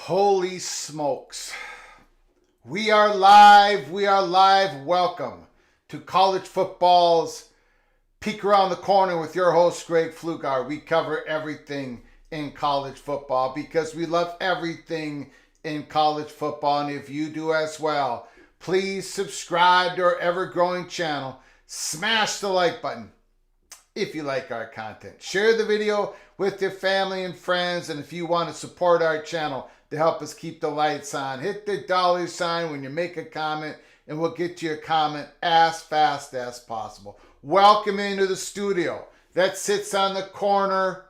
Holy smokes. We are live. Welcome to college football's Peek Around the Corner with your host, Greg Flugar. We cover everything in college football because we love everything in college football. And if you do as well, please subscribe to our ever-growing channel. Smash the like button if you like our content. Share the video with your family and friends. And if you want to support our channel to help us keep the lights on, hit the dollar sign when you make a comment and we'll get to your comment as fast as possible. Welcome into the studio that sits on the corner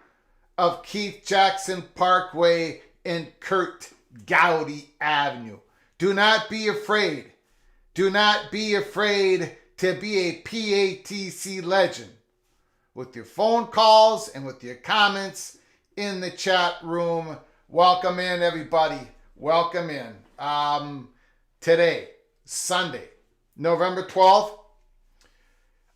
of Keith Jackson Parkway and Kurt Gowdy Avenue. Do not be afraid. Do not be afraid to be a PATC legend with your phone calls and with your comments in the chat room. Welcome in, everybody. Welcome in. Today, Sunday, November 12th,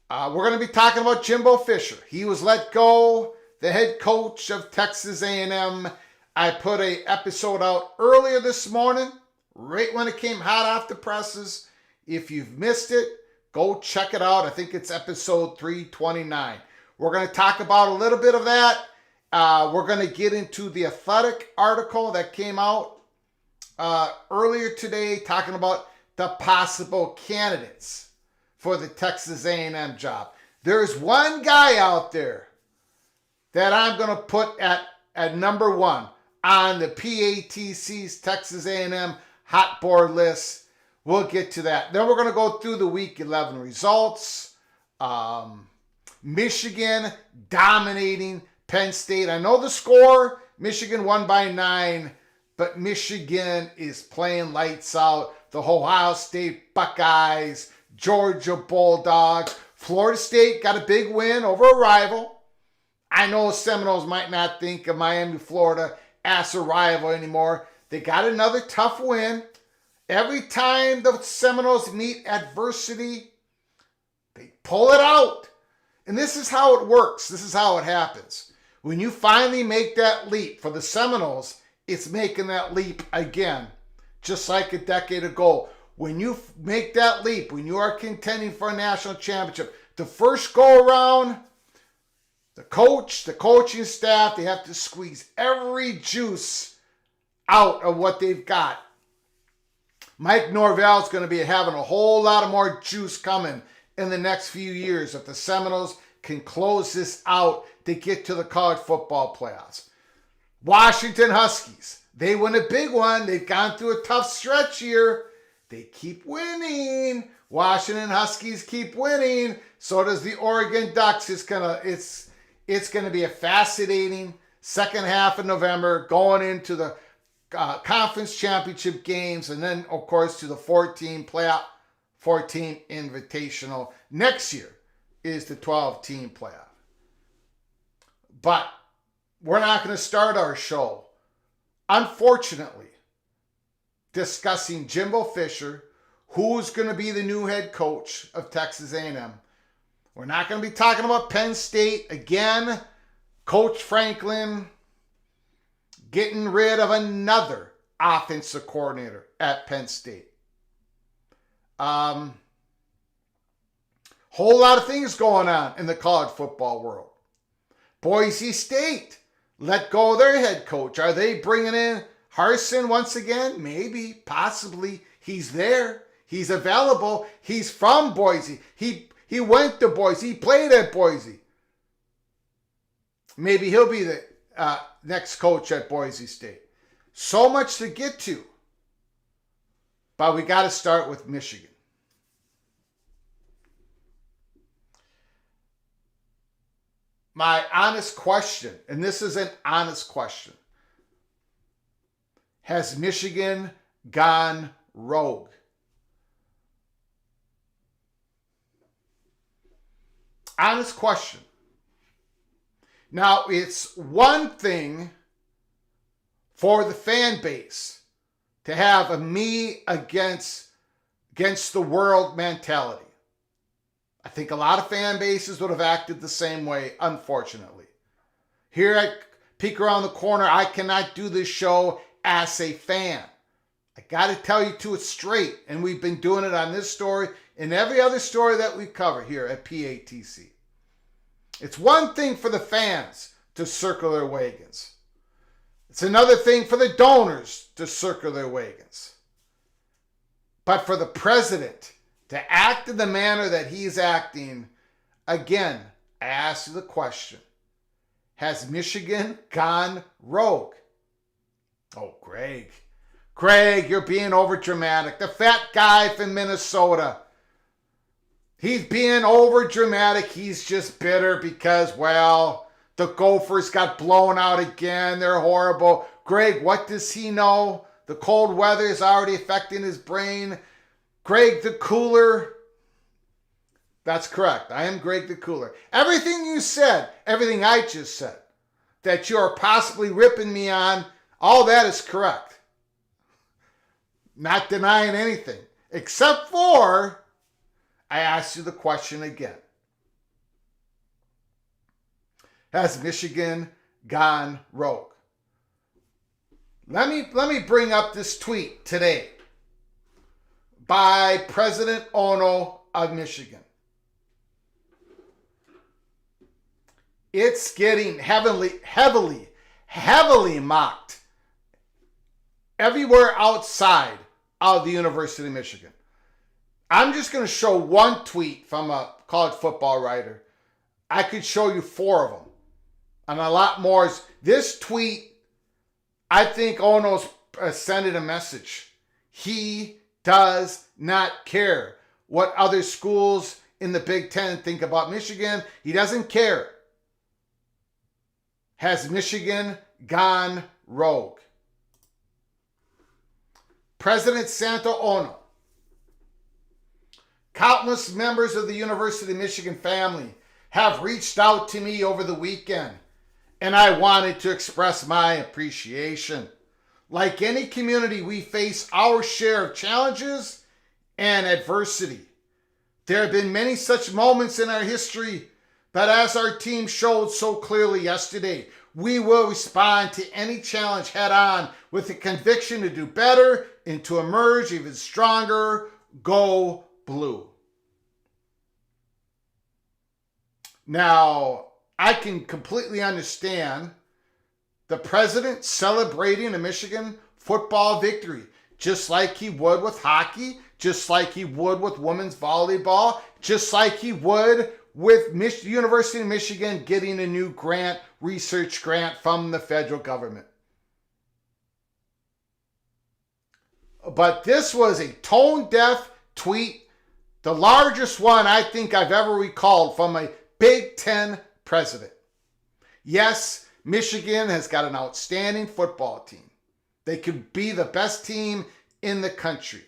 we're going to be talking about Jimbo Fisher. He was let go, the head coach of Texas A&M. I put an episode out earlier this morning, right when it came hot off the presses. If you've missed it, go check it out. I think it's episode 329. We're going to talk about a little bit of that. We're going to get into the Athletic article that came out earlier today talking about the possible candidates for the Texas A&M job. There's one guy out there that I'm going to put at number one on the PATC's Texas A&M hot board list. We'll get to that. Then we're going to go through the Week 11 results. Michigan dominating Penn State. I know the score. Michigan won by 9, but Michigan is playing lights out. The Ohio State Buckeyes, Georgia Bulldogs. Florida State got a big win over a rival. I know Seminoles might not think of Miami, Florida as a rival anymore. They got another tough win. Every time the Seminoles meet adversity, they pull it out. And this is how it works. This is how it happens. When you finally make that leap for the Seminoles, it's making that leap again, just like a decade ago. When you make that leap, when you are contending for a national championship, the first go around, the coach, the coaching staff, they have to squeeze every juice out of what they've got. Mike Norvell is going to be having a whole lot of more juice coming in the next few years if the Seminoles can close this out to get to the college football playoffs. Washington Huskies, they win a big one. They've gone through a tough stretch here. They keep winning. Washington Huskies keep winning. So does the Oregon Ducks. It's gonna be a fascinating second half of November going into the conference championship games, and then of course to the 14 invitational. Next year is the 12-team playoff. But we're not going to start our show, unfortunately, discussing Jimbo Fisher, who's going to be the new head coach of Texas A&M. We're not going to be talking about Penn State again. Coach Franklin getting rid of another offensive coordinator at Penn State. Whole lot of things going on in the college football world. Boise State let go of their head coach. Are they bringing in Harsin once again? Maybe, possibly. He's there. He's available. He's from Boise. He went to Boise. He played at Boise. Maybe he'll be the next coach at Boise State. So much to get to. But we got to start with Michigan. My honest question, and this is an honest question. Has Michigan gone rogue? Honest question. Now, it's one thing for the fan base to have a me against the world mentality. I think a lot of fan bases would have acted the same way, unfortunately. Here at Peek Around the Corner, I cannot do this show as a fan. I got to tell you to it straight, and we've been doing it on this story and every other story that we cover here at PATC. It's one thing for the fans to circle their wagons. It's another thing for the donors to circle their wagons. But for the president to act in the manner that he's acting, again, I ask you the question, has Michigan gone rogue? Oh, Greg, you're being over dramatic. The fat guy from Minnesota, he's being over dramatic. He's just bitter because, well, the Gophers got blown out again. They're horrible. Greg, what does he know? The cold weather is already affecting his brain. Greg the Cooler. That's correct. I am Greg the Cooler. Everything you said, everything I just said, that you are possibly ripping me on, all that is correct. Not denying anything. Except for, I ask you the question again. Has Michigan gone rogue? Let me bring up this tweet today by President Ono of Michigan. It's getting heavily mocked everywhere outside of the University of Michigan. I'm just going to show one tweet from a college football writer. I could show you 4 of them. And a lot more. This tweet, I think Ono's sending a message. He does not care what other schools in the Big Ten think about Michigan. He doesn't care. Has Michigan gone rogue? President Santo Ono. Countless members of the University of Michigan family have reached out to me over the weekend, and I wanted to express my appreciation. Like any community, we face our share of challenges and adversity. There have been many such moments in our history, but as our team showed so clearly yesterday, we will respond to any challenge head on with the conviction to do better and to emerge even stronger. Go Blue. Now, I can completely understand the president celebrating a Michigan football victory, just like he would with hockey, just like he would with women's volleyball, just like he would with University of Michigan getting a new research grant from the federal government. But this was a tone-deaf tweet, the largest one I think I've ever recalled from a Big Ten president. Yes, Michigan has got an outstanding football team. They could be the best team in the country.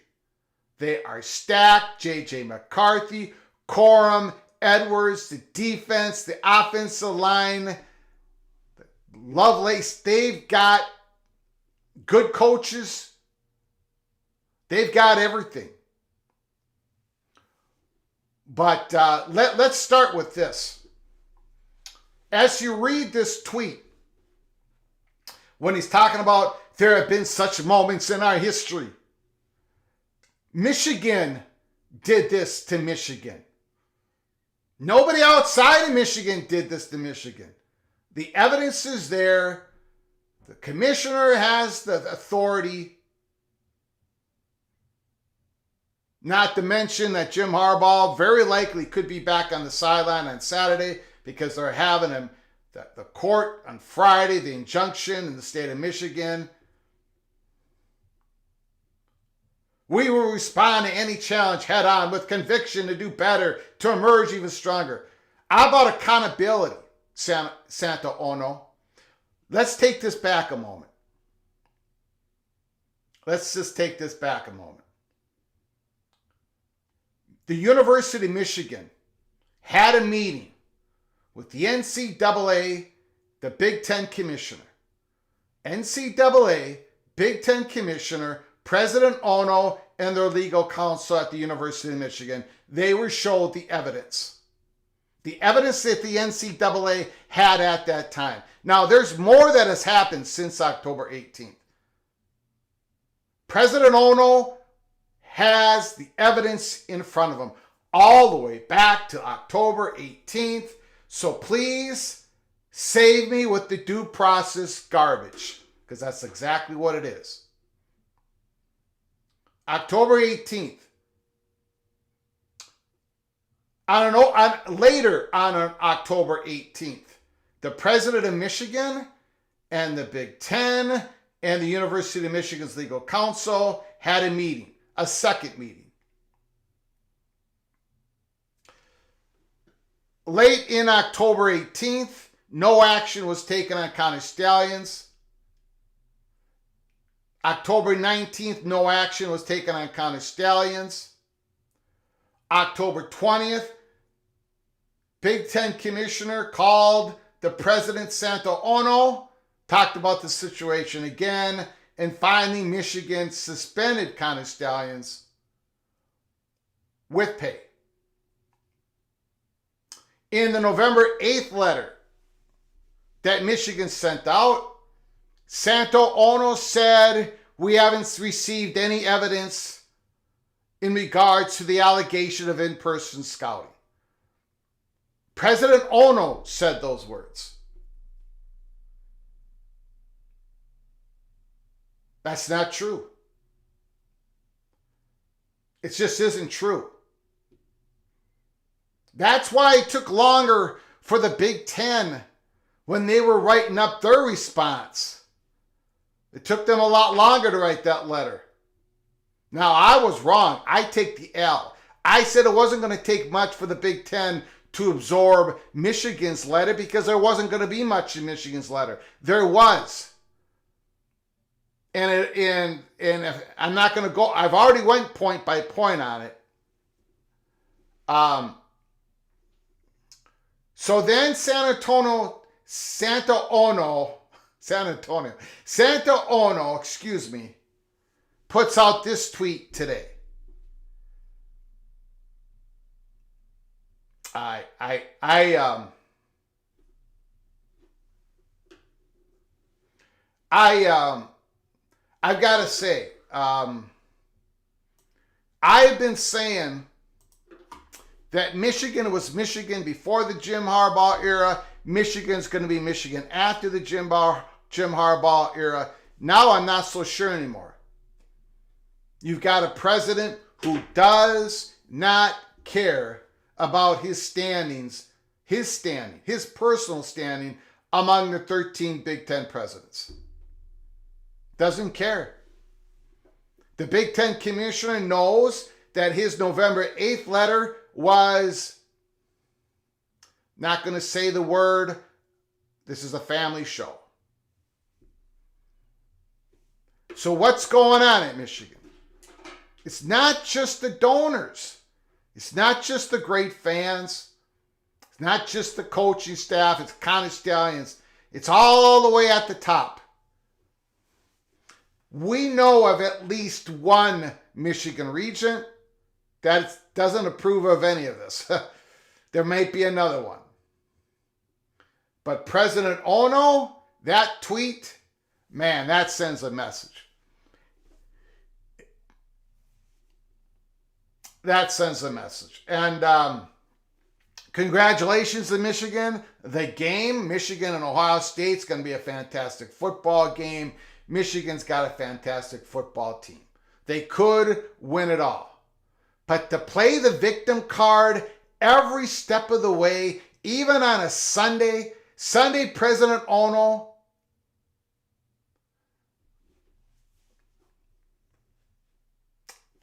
They are stacked. J.J. McCarthy, Corum, Edwards, the defense, the offensive line, Lovelace. They've got good coaches. They've got everything. But let's start with this. As you read this tweet, when he's talking about there have been such moments in our history, Michigan did this to Michigan. Nobody outside of Michigan did this to Michigan. The evidence is there. The commissioner has the authority. Not to mention that Jim Harbaugh very likely could be back on the sideline on Saturday because they're having him, the court on Friday, the injunction in the state of Michigan. We will respond to any challenge head on with conviction to do better, to emerge even stronger. How about accountability, Santa Ono? Let's take this back a moment. Let's just take this back a moment. The University of Michigan had a meeting with the NCAA, the Big Ten Commissioner. NCAA, Big Ten Commissioner, President Ono, and their legal counsel at the University of Michigan. They were showed the evidence. The evidence that the NCAA had at that time. Now, there's more that has happened since October 18th. President Ono has the evidence in front of him all the way back to October 18th. So please save me with the due process garbage, because that's exactly what it is. October 18th. Later on October 18th, the president of Michigan and the Big Ten and the University of Michigan's legal counsel had a meeting. A second meeting. Late in October 18th, no action was taken on County Stallions. October 19th, no action was taken on County Stallions. October 20th, Big Ten Commissioner called the President Santa Ono, talked about the situation again, and finally, Michigan suspended County Stallions with pay. In the November 8th letter that Michigan sent out, Santa Ono said, we haven't received any evidence in regards to the allegation of in-person scouting. President Ono said those words. That's not true. It just isn't true. That's why it took longer for the Big Ten when they were writing up their response. It took them a lot longer to write that letter. Now, I was wrong. I take the L. I said it wasn't going to take much for the Big Ten to absorb Michigan's letter because there wasn't going to be much in Michigan's letter. There was. And if I'm not going to go, I've already went point by point on it. So then Santa Ono San Antonio. Santa Ono, excuse me, puts out this tweet today. I've got to say, I've been saying that Michigan was Michigan before the Jim Harbaugh era. Michigan's going to be Michigan after the Jim Harbaugh era. Now I'm not so sure anymore. You've got a president who does not care about his standings, his personal standing among the 13 Big Ten presidents. Doesn't care. The Big Ten commissioner knows that his November 8th letter was, not going to say the word, this is a family show. So what's going on at Michigan? It's not just the donors. It's not just the great fans. It's not just the coaching staff. It's Connie Stallions. It's all the way at the top. We know of at least one Michigan regent that doesn't approve of any of this. There might be another one. But President Ono, that tweet, man, that sends a message. That sends a message. And congratulations to Michigan. The game, Michigan and Ohio State, is going to be a fantastic football game. Michigan's got a fantastic football team. They could win it all. But to play the victim card every step of the way, even on a Sunday, President Ono,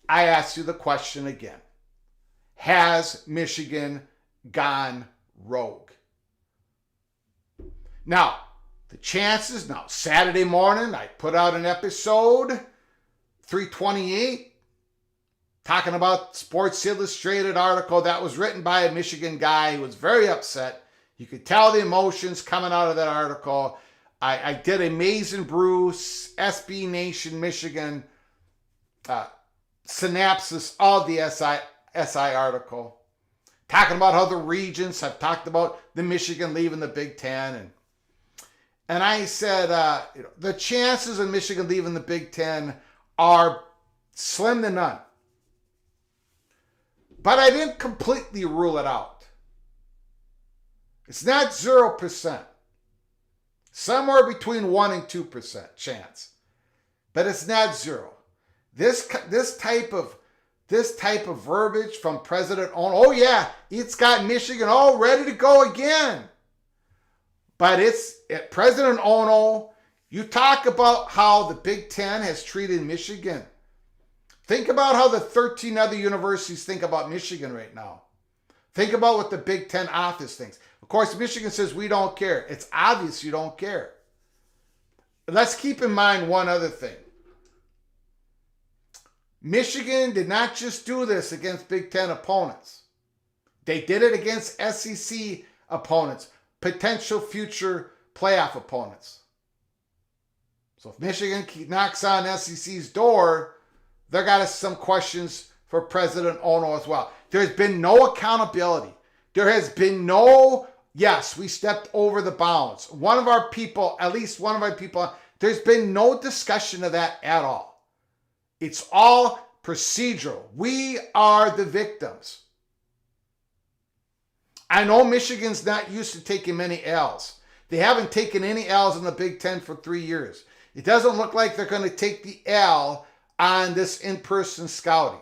I ask you the question again. Has Michigan gone rogue? Now, the chances, Saturday morning, I put out an episode, 328, talking about Sports Illustrated article that was written by a Michigan guy who was very upset. You could tell the emotions coming out of that article. I did a Maize n Brew, SB Nation, Michigan, synopsis of the SI article, talking about how the regents have talked about the Michigan leaving the Big Ten. And I said, the chances of Michigan leaving the Big Ten are slim to none. But I didn't completely rule it out. It's not 0%. Somewhere between 1 and 2% chance. But it's not zero. This type of verbiage from President Ono, oh yeah, it's got Michigan all ready to go again. But President Ono, you talk about how the Big Ten has treated Michigan. Think about how the 13 other universities think about Michigan right now. Think about what the Big Ten office thinks. Of course, Michigan says we don't care. It's obvious you don't care. Let's keep in mind one other thing. Michigan did not just do this against Big Ten opponents. They did it against SEC opponents, potential future playoff opponents. So if Michigan knocks on SEC's door, they got some questions for President Ono as well. There's been no accountability. There has been no, yes, we stepped over the bounds. One of our people, at least one of our people, there's been no discussion of that at all. It's all procedural. We are the victims. I know Michigan's not used to taking many L's. They haven't taken any L's in the Big Ten for 3 years. It doesn't look like they're going to take the L on this in-person scouting.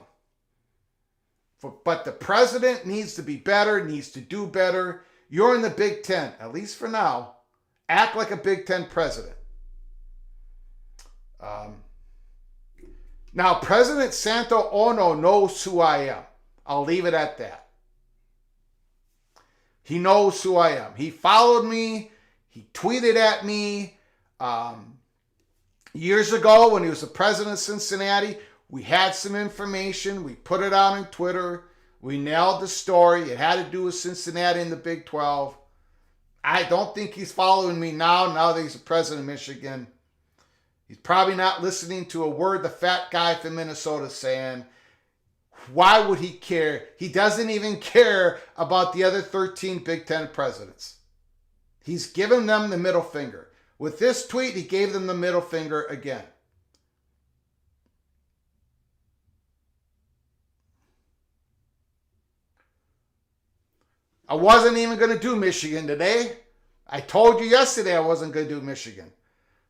But the president needs to be better, needs to do better. You're in the Big Ten, at least for now. Act like a Big Ten president. Now, President Santo Ono knows who I am. I'll leave it at that. He knows who I am. He followed me. He tweeted at me. Years ago, when he was the president of Cincinnati, we had some information. We put it out on Twitter. We nailed the story. It had to do with Cincinnati and the Big 12. I don't think he's following me now that he's the president of Michigan. He's probably not listening to a word the fat guy from Minnesota is saying. Why would he care? He doesn't even care about the other 13 Big Ten presidents. He's given them the middle finger. With this tweet, he gave them the middle finger again. I wasn't even going to do Michigan today. I told you yesterday I wasn't going to do Michigan.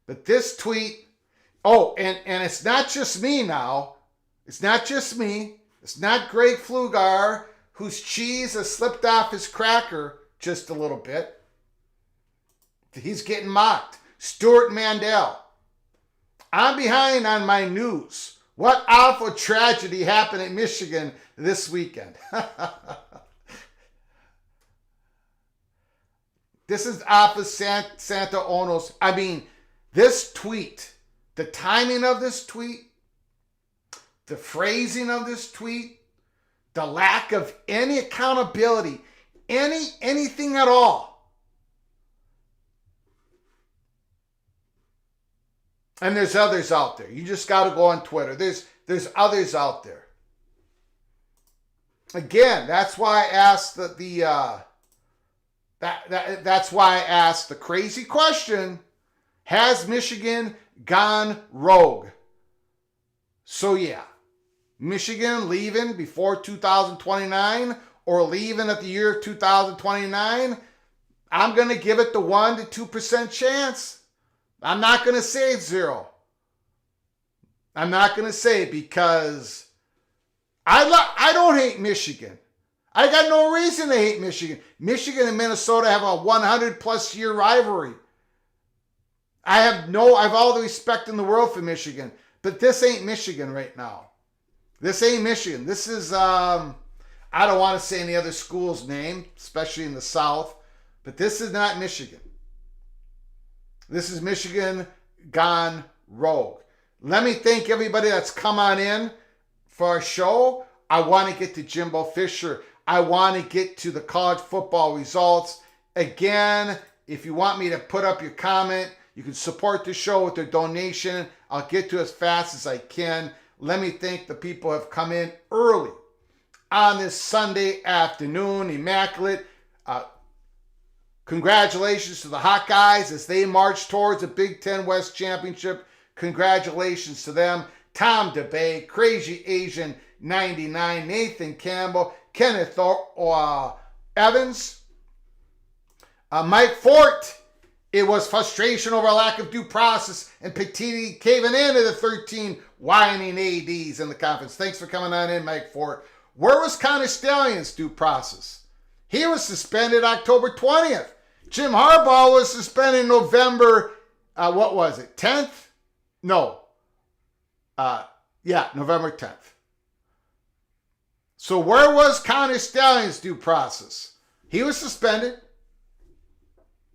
But this tweet, and it's not just me now. It's not just me. It's not Greg Flugar, whose cheese has slipped off his cracker just a little bit. He's getting mocked. Stuart Mandel. I'm behind on my news. What awful tragedy happened in Michigan this weekend? This is off of Santa Ono's. I mean, this tweet, the timing of this tweet, the phrasing of this tweet, the lack of any accountability, anything at all. And there's others out there. You just got to go on Twitter. There's others out there. Again, that's why I asked that's why I asked the crazy question: has Michigan gone rogue? So yeah, Michigan leaving before 2029 or leaving at the year 2029, I'm going to give it the 1% to 2% chance. I'm not going to say it's 0. I'm not going to say it because I don't hate Michigan. I got no reason to hate Michigan. Michigan and Minnesota have a 100-plus year rivalry. I have all the respect in the world for Michigan, but this ain't Michigan right now. This ain't Michigan. This is, I don't want to say any other school's name, especially in the South, but this is not Michigan. This is Michigan gone rogue. Let me thank everybody that's come on in for our show. I want to get to Jimbo Fisher. I want to get to the college football results. Again, if you want me to put up your comment, you can support the show with a donation. I'll get to it as fast as I can. Let me thank the people who have come in early on this Sunday afternoon. Immaculate. Congratulations to the Hawkeyes as they march towards the Big Ten West Championship. Congratulations to them. Tom DeBay, Crazy Asian 99, Nathan Campbell, Kenneth Evans, Mike Fort. It was frustration over a lack of due process and Petiti caving into the 13 whining ADs in the conference. Thanks for coming on in, Mike Fort. Where was Connor Stalions' due process? He was suspended October 20th. Jim Harbaugh was suspended November, 10th? No. November 10th. So where was Connor Stalions' due process? He was suspended.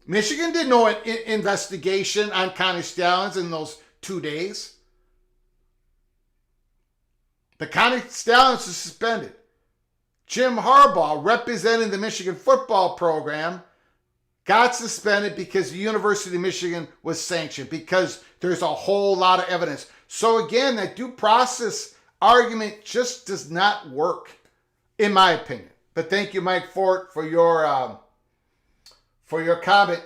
Michigan did no investigation on Connor Stalions in those 2 days. The Connor Stalions was suspended. Jim Harbaugh, representing the Michigan football program, got suspended because the University of Michigan was sanctioned, because there's a whole lot of evidence. So again, that due process argument just does not work, in my opinion. But thank you, Mike Fort, for your comment.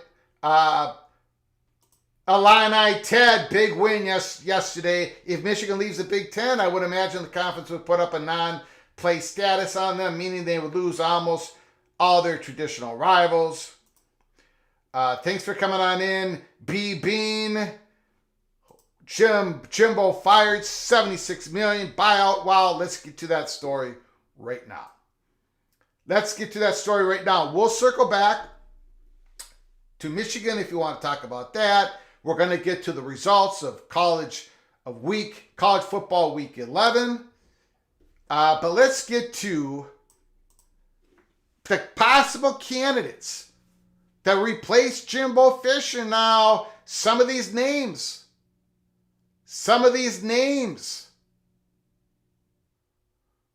Illini Ted, big win yesterday. If Michigan leaves the Big Ten, I would imagine the conference would put up a non-play status on them, meaning they would lose almost all their traditional rivals. Thanks for coming on in. B. Bean. Jimbo fired, $76 million buyout. Wow, let's get to that story right now. We'll circle back to Michigan if you want to talk about that. We're going to get to the results of college football week 11. But let's get to the possible candidates that replace Jimbo Fisher. Now, some of these names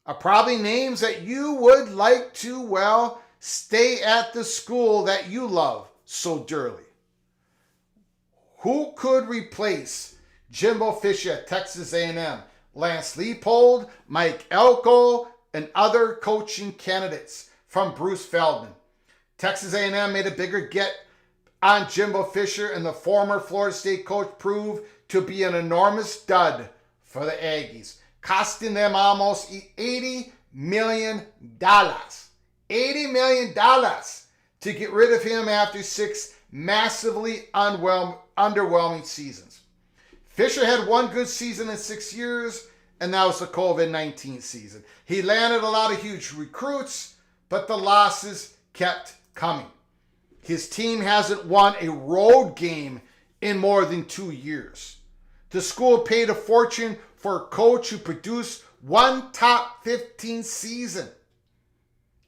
are probably names that you would like to, stay at the school that you love so dearly. Who could replace Jimbo Fisher at Texas A&M? Lance Leipold, Mike Elko, and other coaching candidates from Bruce Feldman. Texas A&M made a bigger get on Jimbo Fisher, and the former Florida State coach proved to be an enormous dud for the Aggies, costing them almost $80 million. $80 million to get rid of him after 6 massively underwhelming seasons. Fisher had one good season in 6 years, and that was the COVID-19 season. He landed a lot of huge recruits, but the losses kept coming. His team hasn't won a road game in more than 2 years. The school paid a fortune for a coach who produced one top 15 season.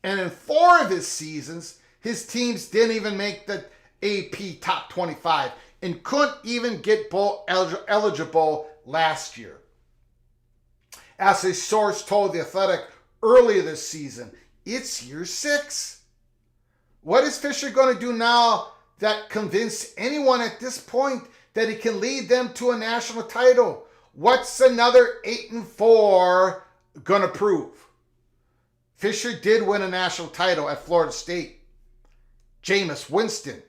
And in 4 of his seasons, his teams didn't even make the AP top 25 and couldn't even get bowl eligible last year. As a source told The Athletic earlier this season, it's year 6. What is Fisher going to do now that convinced anyone at this point that he can lead them to a national title? What's another 8-4 going to prove? Fisher did win a national title at Florida State. Jameis Winston.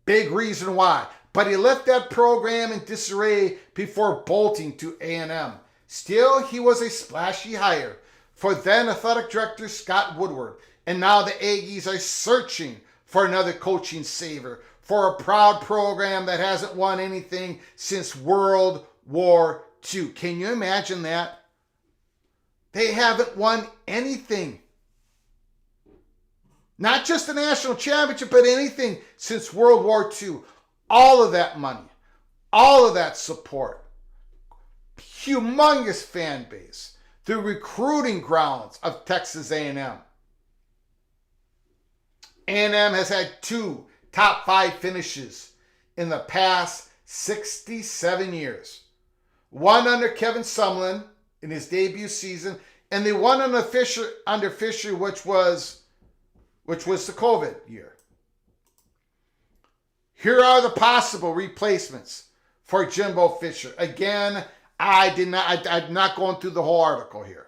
Big reason why. But he left that program in disarray before bolting to A&M. Still, he was a splashy hire for then athletic director Scott Woodward. And now the Aggies are searching for another coaching savior for a proud program that hasn't won anything since World War II. Can you imagine that? They haven't won anything. Not just a national championship, but anything since World War II. All of that money, all of that support, humongous fan base, the recruiting grounds of Texas A&M. A&M has had 2 top 5 finishes in the past 67 years. One under Kevin Sumlin in his debut season, and the one under Fisher, which was the COVID year. Here are the possible replacements for Jimbo Fisher. Again, I'm not going through the whole article here.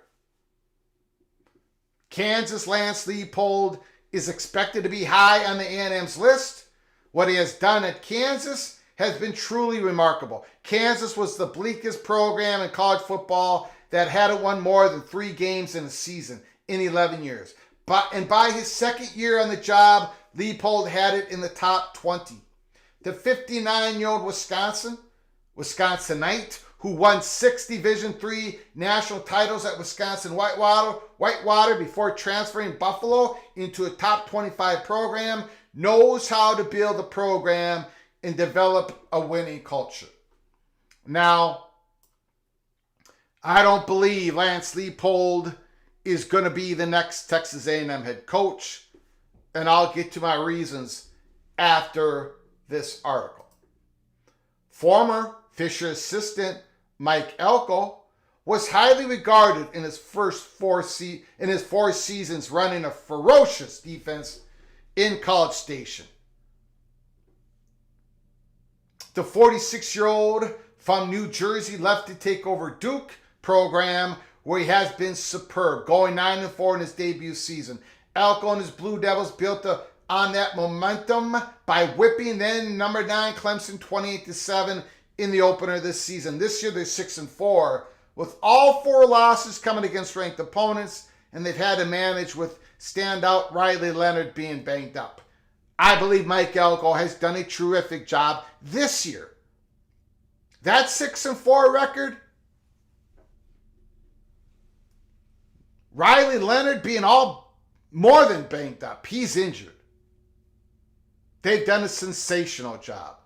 Kansas Lance Leipold is expected to be high on the A&M's list. What he has done at Kansas has been truly remarkable. Kansas was the bleakest program in college football that hadn't won more than 3 games in a season in 11 years. And by his second year on the job, Leipold had it in the top 20. The 59-year-old Wisconsinite, who won 6 Division III national titles at Wisconsin Whitewater before transferring Buffalo into a top 25 program, knows how to build a program and develop a winning culture. Now, I don't believe Lance Leipold is going to be the next Texas A&M head coach, and I'll get to my reasons after this article. Former Fisher assistant Mike Elko was highly regarded in his first 4 seasons running a ferocious defense in College Station. The 46-year-old from New Jersey left to take over Duke program, where he has been superb, going 9-4 in his debut season. Elko and his Blue Devils built on that momentum by whipping then number 9 Clemson 28-7 in the opener this season. This year they're 6-4, with all 4 losses coming against ranked opponents, and they've had to manage with standout Riley Leonard being banged up. I believe Mike Elko has done a terrific job this year. That 6-4 record, Riley Leonard being all more than banged up. He's injured. They've done a sensational job.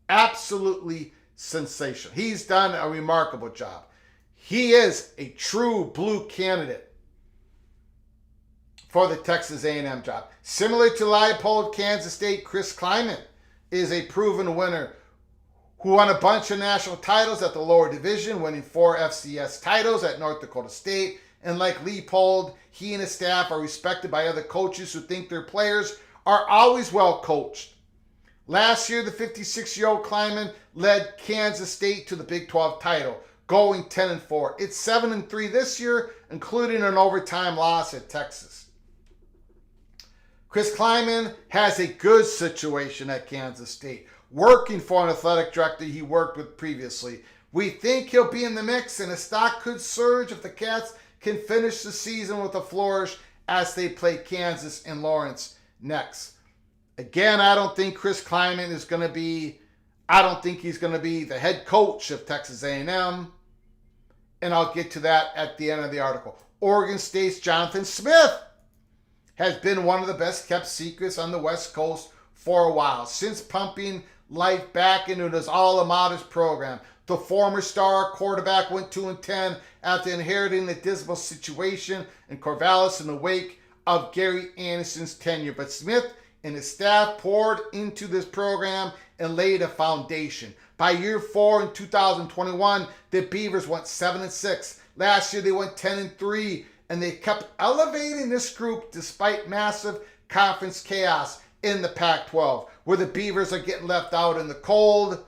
Absolutely sensational. He's done a remarkable job. He is a true blue candidate for the Texas A&M job. Similar to Leipold, Kansas State, Chris Klieman is a proven winner who won a bunch of national titles at the lower division, winning 4 FCS titles at North Dakota State. And like Leipold, he and his staff are respected by other coaches who think their players are always well coached. Last year, the 56-year-old Klieman led Kansas State to the Big 12 title, going 10-4. It's 7-3 this year, including an overtime loss at Texas. Chris Klieman has a good situation at Kansas State, working for an athletic director he worked with previously. We think he'll be in the mix, and his stock could surge if the Cats can finish the season with a flourish as they play Kansas and Lawrence next. Again, I don't think Chris Klieman is going to be, I don't think he's going to be the head coach of Texas A&M, and I'll get to that at the end of the article. Oregon State's Jonathan Smith has been one of the best kept secrets on the West Coast for a while. Since pumping life back into his alma mater's program, the former star quarterback went 2-10 after inheriting the dismal situation in Corvallis in the wake of Gary Anderson's tenure. But Smith and his staff poured into this program and laid a foundation. By year 4 in 2021, the Beavers went 7-6. Last year they went 10-3. And they kept elevating this group despite massive conference chaos in the Pac-12, where the Beavers are getting left out in the cold.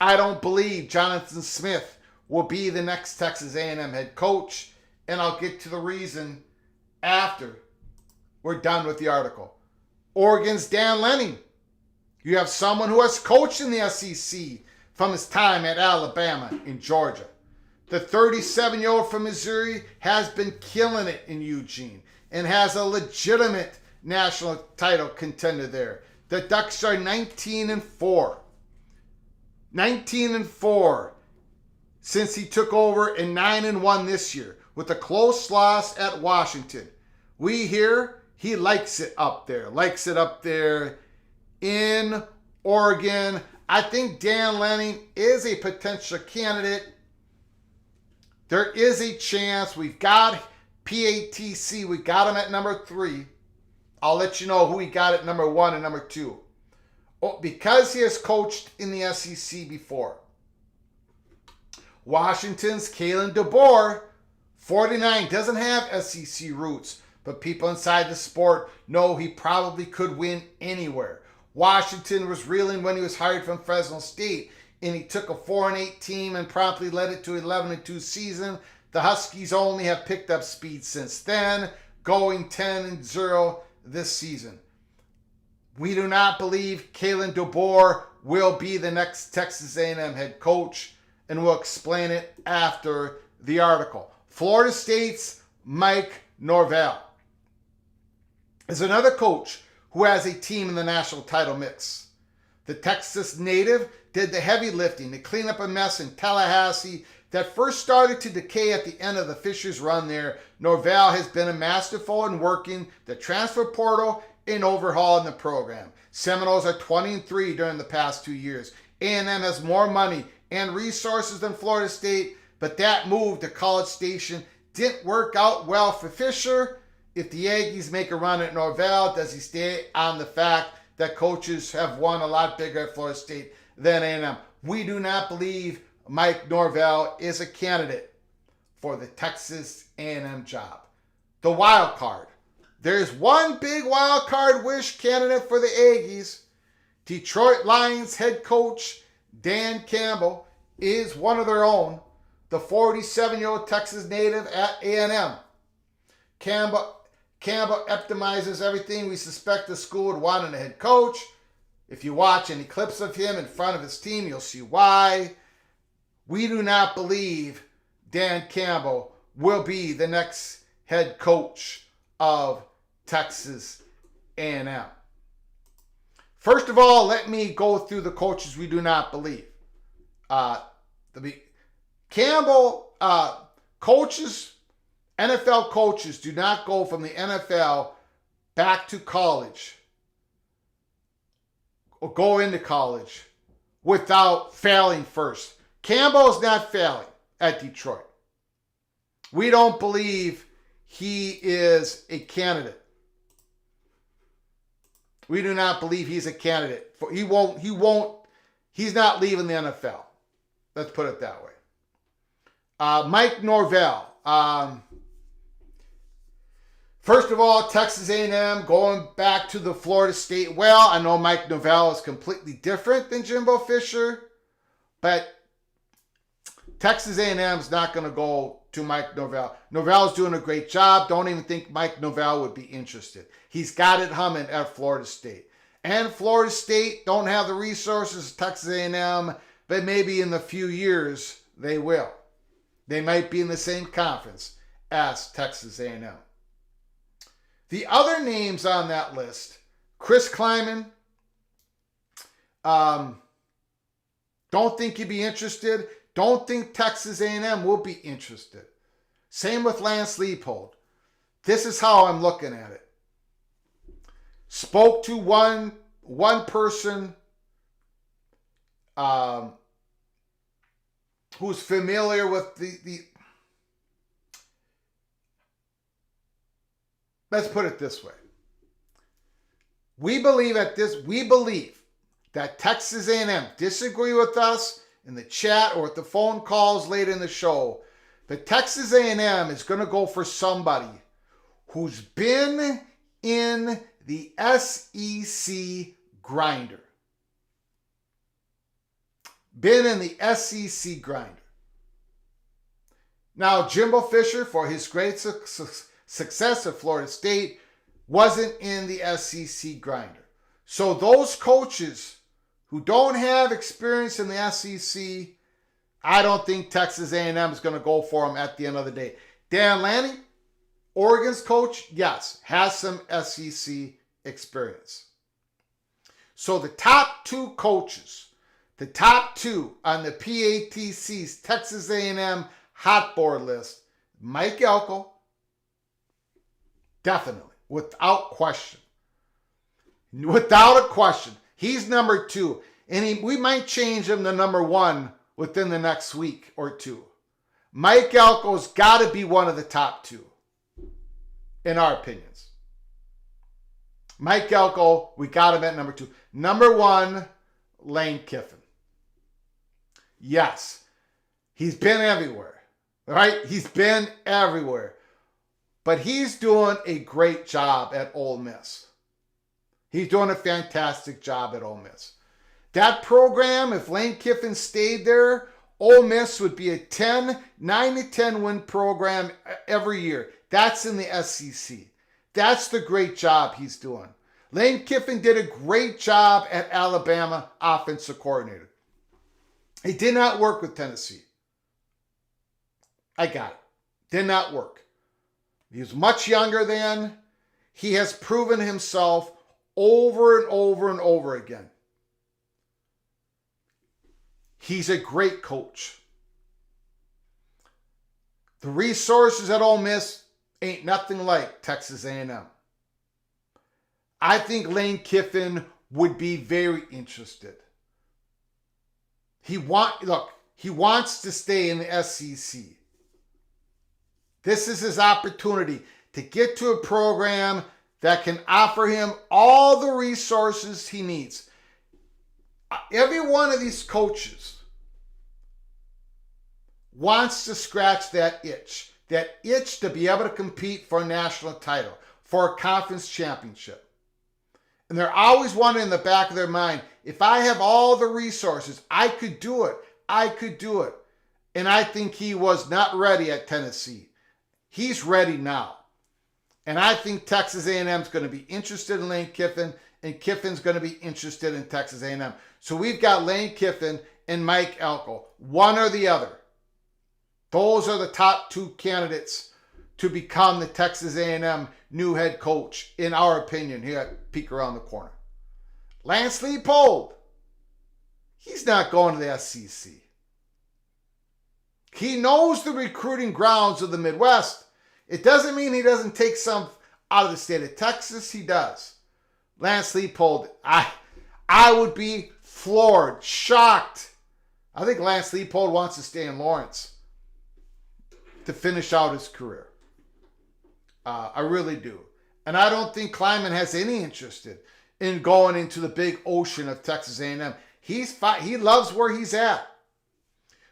I don't believe Jonathan Smith will be the next Texas A&M head coach, and I'll get to the reason after we're done with the article. Oregon's Dan Lanning. You have someone who has coached in the SEC from his time at Alabama and Georgia. The 37-year-old from Missouri has been killing it in Eugene and has a legitimate national title contender there. The Ducks are 19-4. 19-4 since he took over, and 9-1 this year with a close loss at Washington. We hear he likes it up there in Oregon. I think Dan Lanning is a potential candidate. There is a chance. We've got PATC. We got him at number 3. I'll let you know who he got at number 1 and number 2. Oh, because he has coached in the SEC before. Washington's Kalen DeBoer, 49, doesn't have SEC roots, but people inside the sport know he probably could win anywhere. Washington was reeling when he was hired from Fresno State, and he took a 4-8 team and promptly led it to 11-2 season. The Huskies only have picked up speed since then, going 10-0 this season. We do not believe Kalen DeBoer will be the next Texas A&M head coach, and we'll explain it after the article. Florida State's Mike Norvell is another coach who has a team in the national title mix. The Texas native did the heavy lifting to clean up a mess in Tallahassee that first started to decay at the end of the Fishers' run there. Norvell has been a masterful in working the transfer portal and overhauling the program. Seminoles are 20-3 during the past 2 years. A&M has more money and resources than Florida State, but that move to College Station didn't work out well for Fisher. If the Aggies make a run at Norvell, does he stay on the fact that coaches have won a lot bigger at Florida State than A&M? We do not believe Mike Norvell is a candidate for the Texas A&M job. The wild card. There's one big wild card wish candidate for the Aggies. Detroit Lions head coach Dan Campbell is one of their own, the 47-year-old Texas native at A&M. Campbell epitomizes everything we suspect the school would want in a head coach. If you watch any clips of him in front of his team, you'll see why. We do not believe Dan Campbell will be the next head coach of Texas A&M. First of all, let me go through the coaches we do not believe. Campbell coaches, NFL coaches do not go from the NFL back to college or go into college without failing first. Campbell's not failing at Detroit. We don't believe he is a candidate. We do not believe he's a candidate. He's not leaving the NFL. Let's put it that way. Mike Norvell. First of all, Texas A&M going back to the Florida State. Well, I know Mike Norvell is completely different than Jimbo Fisher, but Texas A&M is not going to go to Mike Norvell. Norvell's doing a great job. Don't even think Mike Norvell would be interested. He's got it humming at Florida State. And Florida State don't have the resources of Texas A&M, but maybe in the few years they will. They might be in the same conference as Texas A&M. The other names on that list, Chris Kleiman, don't think he'd be interested. Don't think Texas A&M will be interested. Same with Lance Leipold. This is how I'm looking at it. Spoke to one person who's familiar with the let's put it this way. We believe that Texas A&M disagree with us in the chat or with the phone calls later in the show. But Texas A&M is going to go for somebody who's been in the SEC grinder. Been in the SEC grinder. Now, Jimbo Fisher, for his great success at Florida State, wasn't in the SEC grinder. So those coaches who don't have experience in the SEC, I don't think Texas A&M is going to go for them at the end of the day. Dan Lanning, Oregon's coach, yes, has some SEC experience. So the top two coaches, the top two on the PATC's Texas A&M hot board list, Mike Elko, definitely, without question. Without a question. He's number two. And we might change him to number one within the next week or two. Mike Elko's got to be one of the top two, in our opinions. Mike Elko, we got him at number two. Number one, Lane Kiffin. Yes, he's been everywhere, right? He's been everywhere. But he's doing a great job at Ole Miss. He's doing a fantastic job at Ole Miss. That program, if Lane Kiffin stayed there, Ole Miss would be a 9 to 10 win program every year. That's in the SEC. That's the great job he's doing. Lane Kiffin did a great job at Alabama offensive coordinator. It did not work with Tennessee. I got it. Did not work. He was much younger then. He has proven himself over and over and over again. He's a great coach. The resources at Ole Miss ain't nothing like Texas A&M. I think Lane Kiffin would be very interested. He wants to stay in the SEC. This is his opportunity to get to a program that can offer him all the resources he needs. Every one of these coaches wants to scratch that itch to be able to compete for a national title, for a conference championship. And they're always wondering in the back of their mind, if I have all the resources, I could do it. And I think he was not ready at Tennessee. He's ready now. And I think Texas A&M is going to be interested in Lane Kiffin, and Kiffin's going to be interested in Texas A&M. So we've got Lane Kiffin and Mike Elko, one or the other. Those are the top two candidates to become the Texas A&M new head coach, in our opinion, here at Peek Around the Corner. Lance Leipold, he's not going to the SEC. He knows the recruiting grounds of the Midwest. It doesn't mean he doesn't take some out of the state of Texas. He does. Lance Leipold, I would be floored, shocked. I think Lance Leipold wants to stay in Lawrence to finish out his career. I really do. And I don't think Kleiman has any interest in going into the big ocean of Texas A&M. He loves where he's at.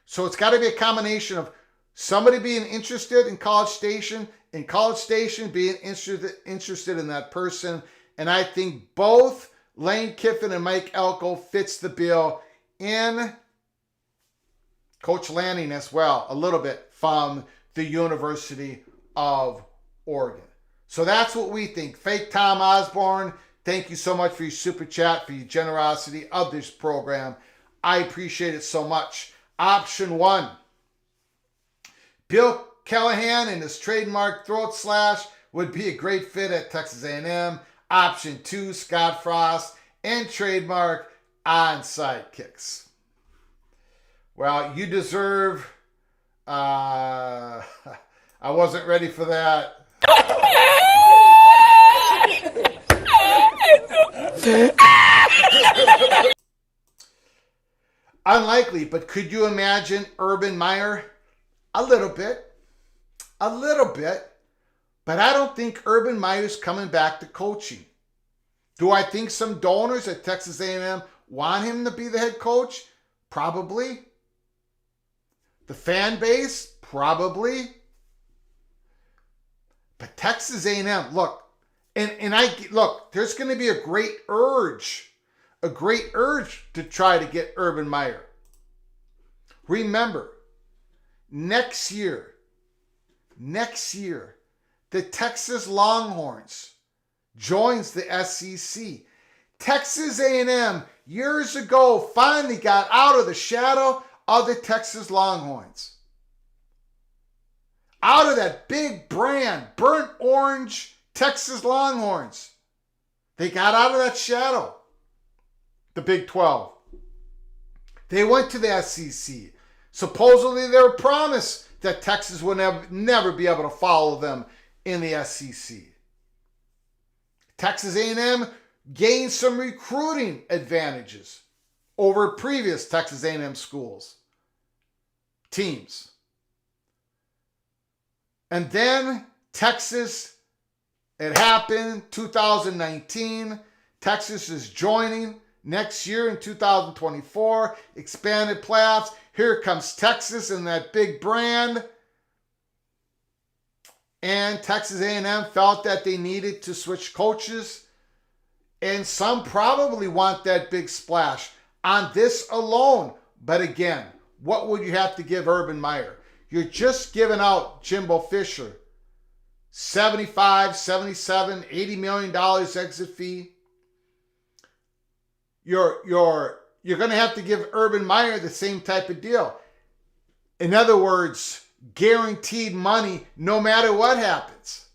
So it's got to be a combination of somebody being interested in College Station in College Station being interested in that person. And I think both Lane Kiffin and Mike Elko fits the bill in Coach Lanning as well, a little bit from the University of Oregon. So that's what we think. Fake Tom Osborne, thank you so much for your super chat, for your generosity of this program. I appreciate it so much. Option 1, Bill Callahan and his trademark throat slash would be a great fit at Texas A&M. Option 2, Scott Frost and trademark onside kicks. Well, you deserve... I wasn't ready for that. Unlikely, but could you imagine Urban Meyer? A little bit. But I don't think Urban Meyer's coming back to coaching. Do I think some donors at Texas A&M want him to be the head coach? Probably. The fan base? Probably. But Texas A&M, look, there's going to be a great urge to try to get Urban Meyer. Remember, next year, the Texas Longhorns joins the SEC. Texas A&M years ago finally got out of the shadow of the Texas Longhorns. Out of that big brand, burnt orange Texas Longhorns. They got out of that shadow. The Big 12. They went to the SEC. Supposedly they were promised that Texas would never be able to follow them in the SEC. Texas A&M gained some recruiting advantages over previous Texas A&M schools, teams. And then Texas, it happened, 2019. Texas is joining next year in 2024. Expanded playoffs. Here comes Texas and that big brand. And Texas A&M felt that they needed to switch coaches. And some probably want that big splash on this alone. But again, what would you have to give Urban Meyer? You're just giving out Jimbo Fisher $75, $77, $80 million exit fee. You're going to have to give Urban Meyer the same type of deal. In other words, guaranteed money no matter what happens.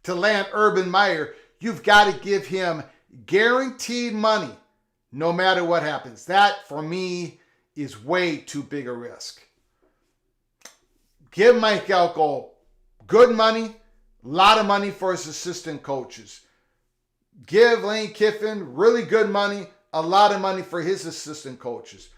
To land Urban Meyer, you've got to give him guaranteed money no matter what happens. That, for me, is way too big a risk. Give Mike Elko good money, a lot of money for his assistant coaches. Give Lane Kiffin really good money, a lot of money for his assistant coaches.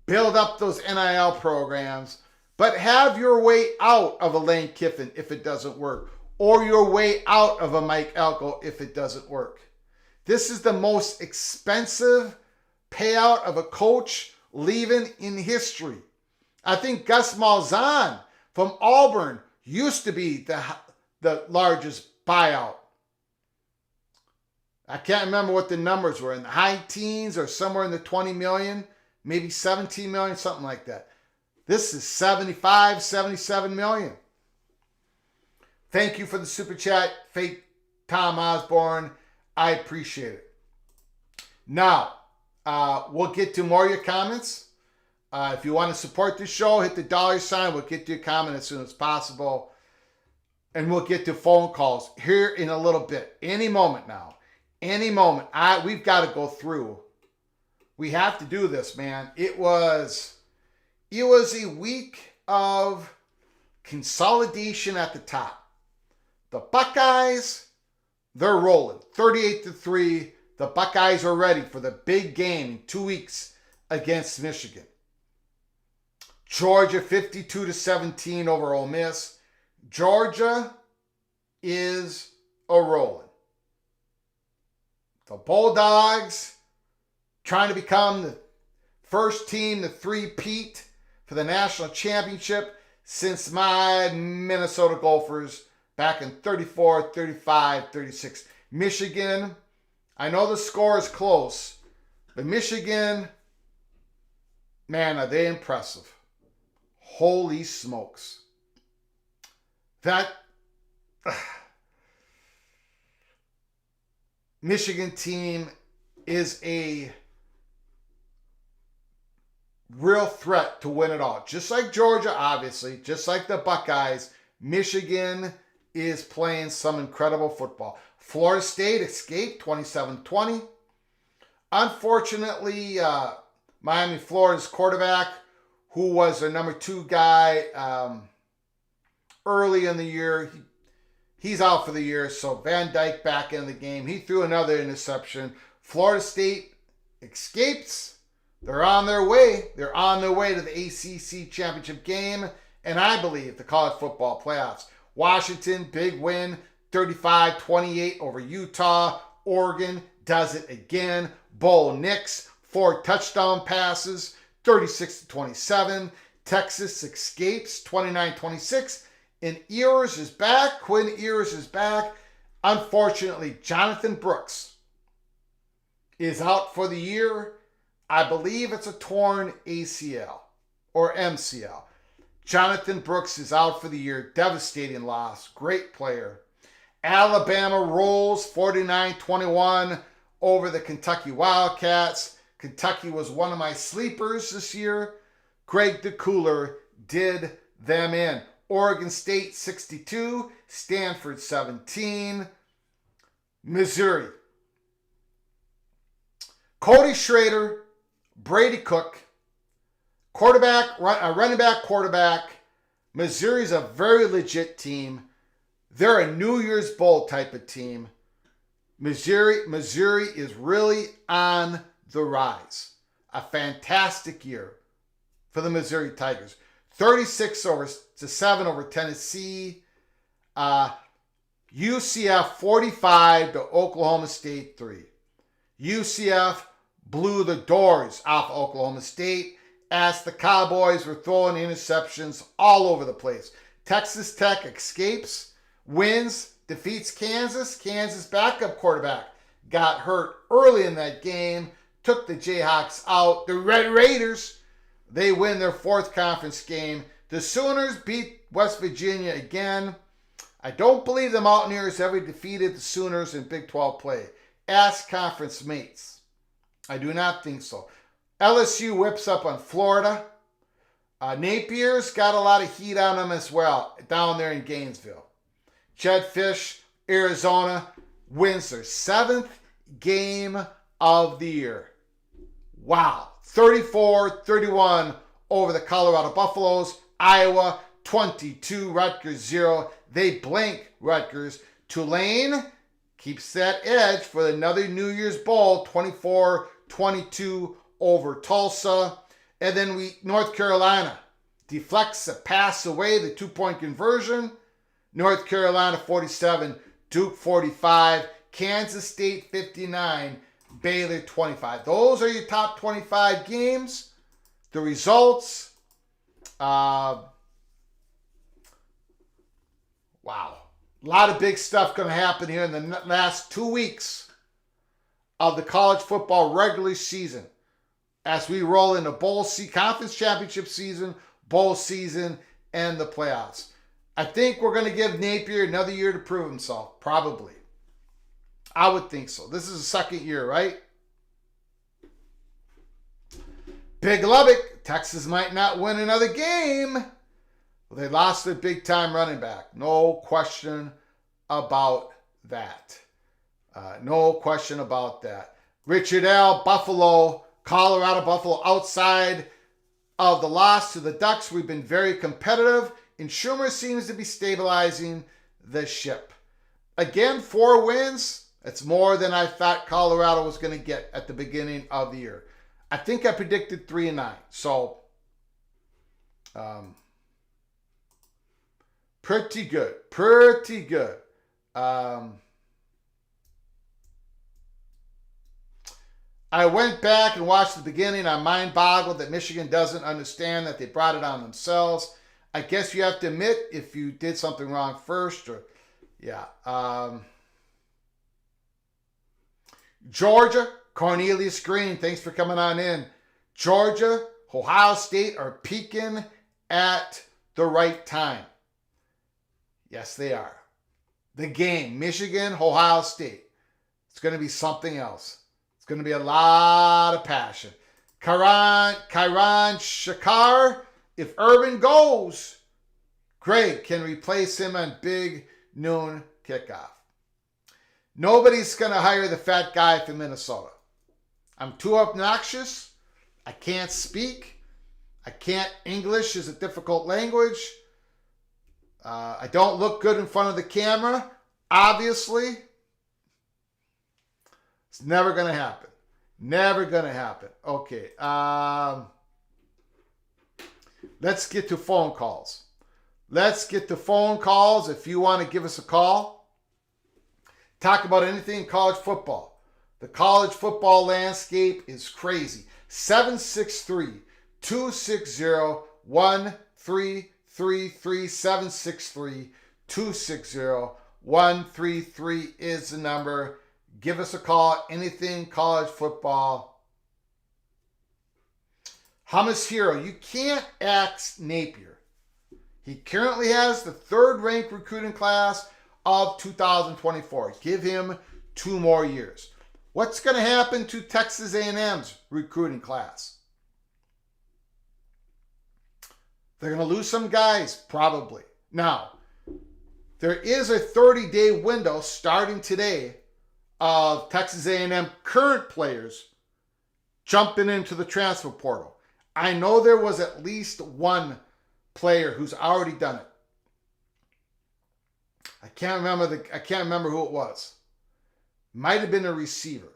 Build up those NIL programs, but have your way out of a Lane Kiffin if it doesn't work, or your way out of a Mike Elko if it doesn't work. This is the most expensive payout of a coach leaving in history. I think Gus Malzahn from Auburn used to be the largest buyout. I can't remember what the numbers were, in the high teens or somewhere in the 20 million, maybe 17 million, something like that. This is 75, 77 million. Thank you for the super chat, fake Tom Osborne. I appreciate it. Now, we'll get to more of your comments. If you want to support the show, hit the $sign. We'll get to your comment as soon as possible. And we'll get to phone calls here in a little bit. Any moment now. Any moment. We've got to go through. We have to do this, man. It was a week of consolidation at the top. The Buckeyes, they're rolling. 38-3. The Buckeyes are ready for the big game in 2 weeks against Michigan. Georgia 52-17 over Ole Miss. Georgia is a-rolling. The Bulldogs trying to become the first team to three-peat for the national championship since my Minnesota Gophers back in 34, 35, 36. Michigan, I know the score is close, but Michigan, man, are they impressive. Holy smokes. That Michigan team is a real threat to win it all. Just like Georgia, obviously, just like the Buckeyes, Michigan is playing some incredible football. Florida State escaped 27-20. Unfortunately, Miami, Florida's quarterback, who was their number 2 guy early in the year, he's out for the year. So Van Dyke back in the game. He threw another interception. Florida State escapes. They're on their way. They're on their way to the ACC championship game, and I believe the college football playoffs. Washington, big win, 35-28 over Utah. Oregon does it again. Bo Nix, 4 touchdown passes, 36-27. Texas escapes, 29-26. And Ewers is back. Quinn Ewers is back. Unfortunately, Jonathan Brooks is out for the year. I believe it's a torn ACL or MCL. Jonathan Brooks is out for the year. Devastating loss. Great player. Alabama rolls 49-21 over the Kentucky Wildcats. Kentucky was one of my sleepers this year. Greg DeCooler did them in. Oregon State 62, Stanford 17. Missouri. Cody Schrader, Brady Cook, running back, quarterback. Missouri's a very legit team. They're a New Year's Bowl type of team. Missouri is really on the rise. A fantastic year for the Missouri Tigers. 36-7 over Tennessee. UCF 45 to Oklahoma State 3. UCF blew the doors off Oklahoma State as the Cowboys were throwing interceptions all over the place. Texas Tech escapes, wins, defeats Kansas. Kansas backup quarterback got hurt early in that game, took the Jayhawks out. The Red Raiders, they win their 4th conference game. The Sooners beat West Virginia again. I don't believe the Mountaineers ever defeated the Sooners in Big 12 play. Ask conference mates. I do not think so. LSU whips up on Florida. Napier's got a lot of heat on them as well down there in Gainesville. Jed Fish, Arizona, wins their 7th game of the year. Wow. 34-31 over the Colorado Buffaloes. Iowa 22, Rutgers 0. They blank Rutgers. Tulane keeps that edge for another New Year's Bowl, 24-22 over Tulsa. And then North Carolina deflects a pass away, the 2-point conversion. North Carolina 47, Duke 45, Kansas State 59, Baylor 25. Those are your top 25 games. The results, wow. A lot of big stuff going to happen here in the last 2 weeks of the college football regular season as we roll into bowl conference championship season, bowl season, and the playoffs. I think we're going to give Napier another year to prove himself, probably. I would think so. This is the 2nd year, right? Big Lubbock, Texas might not win another game. They lost their big-time running back. No question about that. No question about that. Richard L., Buffalo, Colorado Buffalo, outside of the loss to the Ducks, we've been very competitive, and Schumer seems to be stabilizing the ship. Again, 4 wins. It's more than I thought Colorado was going to get at the beginning of the year. I think I predicted 3-9. So, pretty good. Pretty good. I went back and watched the beginning. I'm mind-boggled that Michigan doesn't understand that they brought it on themselves. I guess you have to admit if you did something wrong first, or Yeah. Georgia, Cornelius Green, thanks for coming on in. Georgia, Ohio State are peaking at the right time. Yes, they are. The game, Michigan, Ohio State. It's going to be something else. It's going to be a lot of passion. Kyron Shakar, if Urban goes, Greg can replace him on big noon kickoff. Nobody's going to hire the fat guy from Minnesota. I'm too obnoxious. I can't speak. English is a difficult language. I don't look good in front of the camera. Obviously, it's never going to happen. Never going to happen. Okay. Let's get to phone calls. If you want to give us a call, talk about anything in college football. The college football landscape is crazy. 763-260-1333. 763-260-1333 is the number. Give us a call. Anything college football. Hummus Hero, you can't axe Napier. He currently has the third-ranked recruiting class of 2024. Give him 2 more years. What's going to happen to Texas A&M's recruiting class? They're going to lose some guys, probably. Now, there is a 30-day window starting today of Texas A&M current players jumping into the transfer portal. I know there was at least one player who's already done it. I can't remember who it was. Might have been a receiver.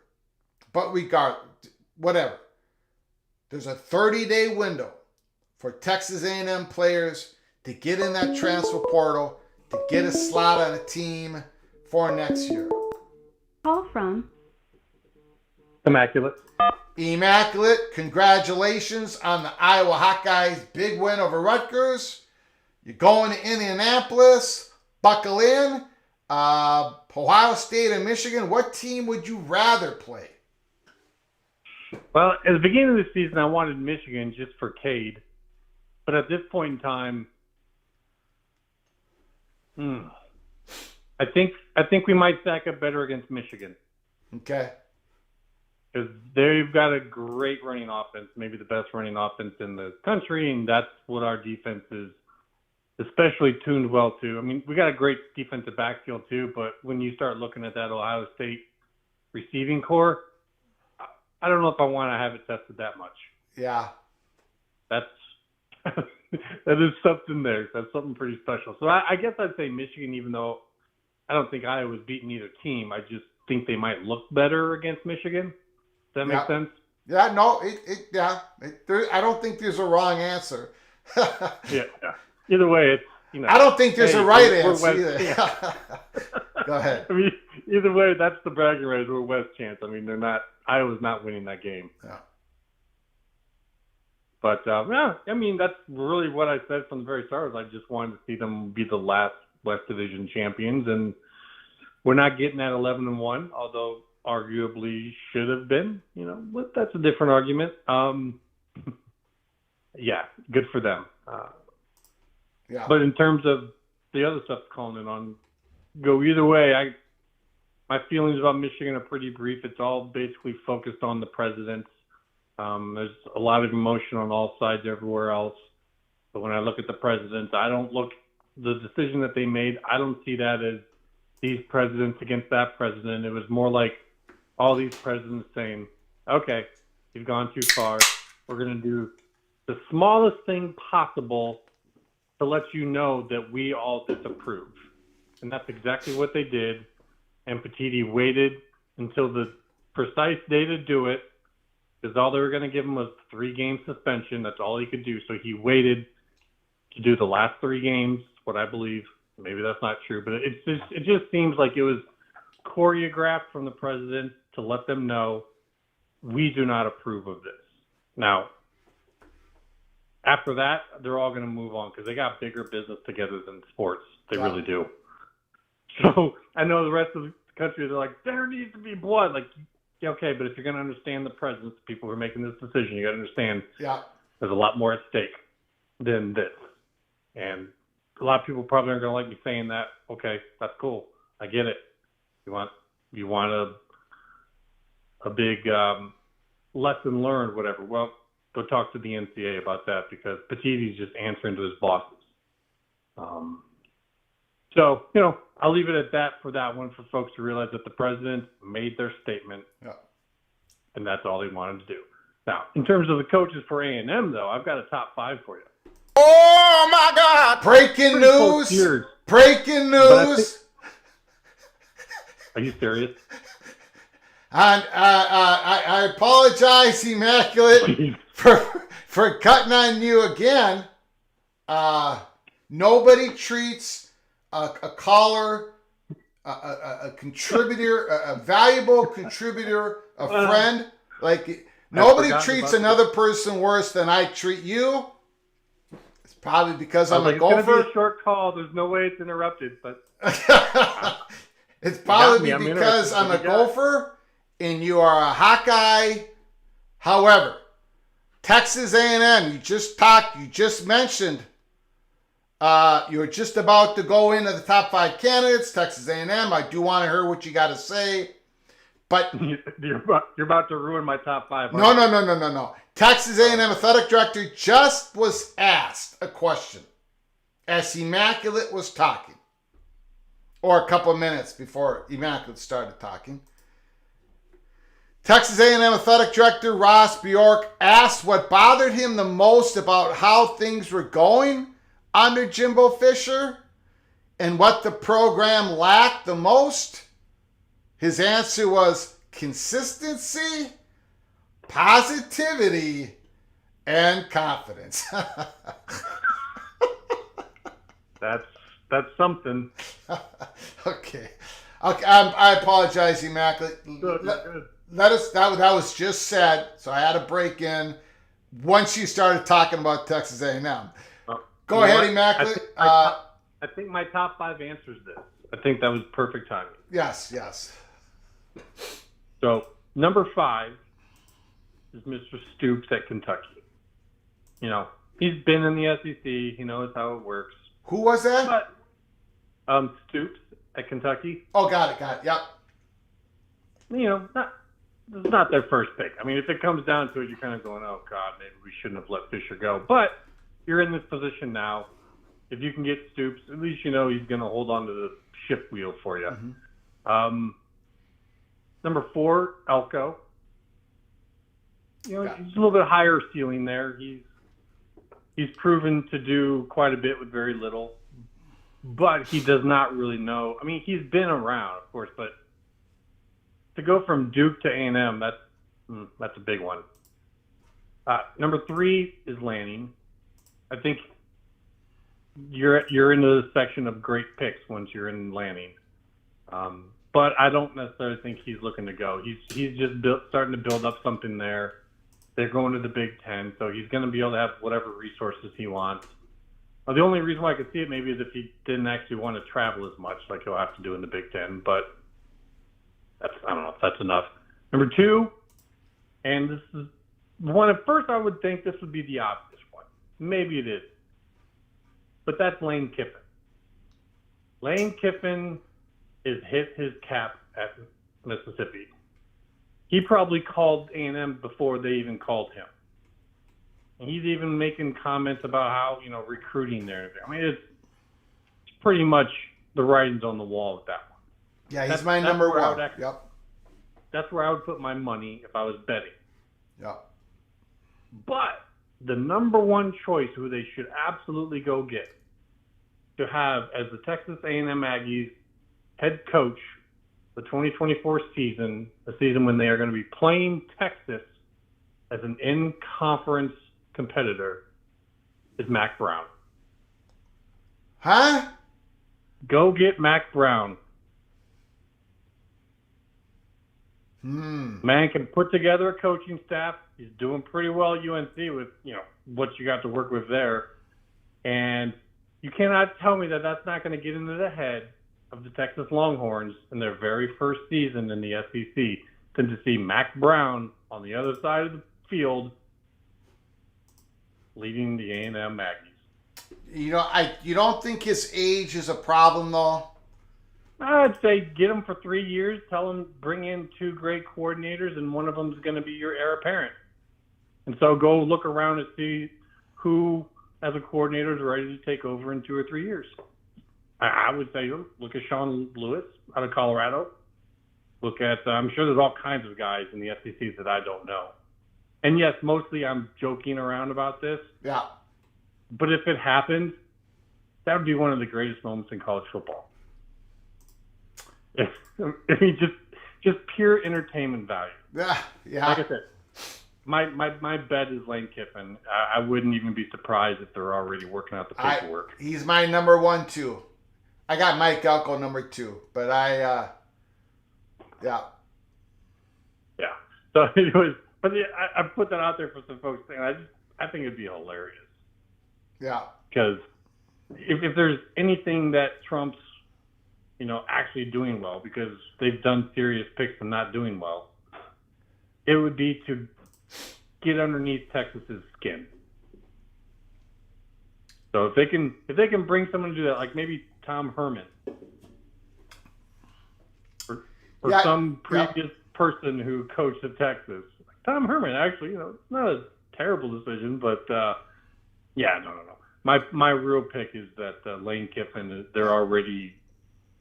But whatever. There's a 30-day window for Texas A&M players to get in that transfer portal, to get a slot on a team for next year. Call from Immaculate. Congratulations on the Iowa Hawkeyes' big win over Rutgers. You're going to Indianapolis. Buckle in. Ohio State and Michigan. What team would you rather play? Well, at the beginning of the season, I wanted Michigan just for Cade. But at this point in time, I think we might stack up better against Michigan. Okay. Because they've got a great running offense, maybe the best running offense in the country, and that's what our defense is especially tuned well to. I mean, we got a great defensive backfield too, but when you start looking at that Ohio State receiving core, I don't know if I want to have it tested that much. Yeah. That is something there. That's something pretty special. So I guess I'd say Michigan, even though I don't think Iowa's beaten either team. I just think they might look better against Michigan. Does that make sense? Yeah, no, I don't think there's a wrong answer. Yeah. Either way, it's, I don't think there's a right answer either. Yeah. Go ahead. I mean, either way, that's the bragging rights. We're West chance. I mean, Iowa's not winning that game. Yeah. But, I mean, that's really what I said from the very start. I just wanted to see them be the last West Division champions, and we're not getting that 11-1, although arguably should have been. But that's a different argument. Yeah, good for them. Yeah. But in terms of the other stuff calling in on, go either way. My feelings about Michigan are pretty brief. It's all basically focused on the presidents. There's a lot of emotion on all sides everywhere else. But when I look at the presidents, the decision that they made, I don't see that as these presidents against that president. It was more like all these presidents saying, okay, you've gone too far. We're going to do the smallest thing possible to let you know that we all disapprove. And that's exactly what they did. And Petiti waited until the precise day to do it, because all they were going to give him was 3-game suspension. That's all he could do. So he waited to do the last 3 games, what I believe. Maybe that's not true, but it just seems like it was choreographed from the president to let them know we do not approve of this. Now, after that, they're all going to move on because they got bigger business together than sports. They really do. So I know the rest of the country, they're like, there needs to be blood. Like, yeah, okay, but if you're going to understand the presence, people who are making this decision, you got to understand there's a lot more at stake than this. And a lot of people probably aren't going to like me saying that. Okay, that's cool. I get it. You want a big lesson learned, whatever. Well, go talk to the NCAA about that because Petitti's just answering to his bosses. So, I'll leave it at that for that one for folks to realize that the president made their statement, and that's all he wanted to do. Now, in terms of the coaches for A&M, though, I've got a top 5 for you. Oh, my God. Breaking news. Breaking news. Are you serious? And I apologize, Immaculate, for cutting on you again. Nobody treats a caller, a contributor, a valuable contributor, a friend, like nobody treats another person worse than I treat you. It's probably because I'm a gopher. It's going to be a short call. There's no way it's interrupted, but it's probably because I'm a gopher and you are a Hawkeye. However, Texas A&M, you just mentioned. You're just about to go into the top 5 candidates, Texas A&M. I do want to hear what you got to say, but you're about to ruin my top 5. No. Texas A&M athletic director just was asked a question as Immaculate was talking, or a couple of minutes before Immaculate started talking. Texas A&M athletic director Ross Bjork asked what bothered him the most about how things were going under Jimbo Fisher and what the program lacked the most. His answer was consistency, positivity, and confidence. That's something. Okay. I apologize, Immaculate. That was just said, so I had to break in once you started talking about Texas A&M. Go ahead, Immaculate. I think my top 5 answers this. I think that was perfect timing. Yes. So, number 5 is Mr. Stoops at Kentucky. He's been in the SEC. He knows how it works. Who was that? But, Stoops at Kentucky. Oh, got it. Yep. It's not their first pick. I mean, if it comes down to it, you're kind of going, oh, God, maybe we shouldn't have let Fisher go. But you're in this position now. If you can get Stoops, at least he's going to hold on to the shift wheel for you. Mm-hmm. Number 4, Elko. He's a little bit higher ceiling there. He's proven to do quite a bit with very little, but he does not really know. I mean, he's been around, of course, but to go from Duke to A&M, that's a big one. Number 3 is Lanning. I think you're into the section of great picks once you're in Lanning. But I don't necessarily think he's looking to go. He's just starting to build up something there. They're going to the Big Ten, so he's going to be able to have whatever resources he wants. The only reason why I could see it maybe is if he didn't actually want to travel as much like he'll have to do in the Big Ten, but I don't know if that's enough. Number 2, and this is one at first I would think this would be the obvious one. Maybe it is. But that's Lane Kiffin. Lane Kiffin has hit his cap at Mississippi. He probably called A&M before they even called him. And he's even making comments about how, recruiting there. I mean, it's pretty much the writing's on the wall with that one. Yeah, he's my number 1. Yep. That's where I would put my money if I was betting. Yep. But the number 1 choice who they should absolutely go get to have as the Texas A&M Aggies head coach the 2024 season, a season when they are going to be playing Texas as an in-conference competitor, is Mac Brown. Huh? Go get Mac Brown. Man can put together a coaching staff. He's doing pretty well at UNC with, what you got to work with there. And you cannot tell me that that's not going to get into the head of the Texas Longhorns in their very first season in the SEC than to see Mac Brown on the other side of the field leading the A&M Aggies. You don't think his age is a problem though? I'd say get him for 3 years. Tell him bring in 2 great coordinators, and one of them is going to be your heir apparent. And so go look around and see who, as a coordinator, is ready to take over in 2 or 3 years. I would say look at Sean Lewis out of Colorado. Look at I'm sure there's all kinds of guys in the SEC that I don't know. And yes, mostly I'm joking around about this. Yeah. But if it happened, that would be one of the greatest moments in college football. I mean, just pure entertainment value. Yeah. Like I said, my bet is Lane Kiffin. I wouldn't even be surprised if they're already working out the paperwork. He's my number 1, too. I got Mike Elko number 2, but yeah. So it was, but I put that out there for some folks, and I think it'd be hilarious. Yeah. Because if there's anything that trumps, actually doing well, because they've done serious picks and not doing well, it would be to get underneath Texas's skin. So if they can bring someone to do that, like maybe Tom Herman or some previous person who coached at Texas. Tom Herman, actually, it's not a terrible decision, but no. My real pick is that Lane Kiffin, they're already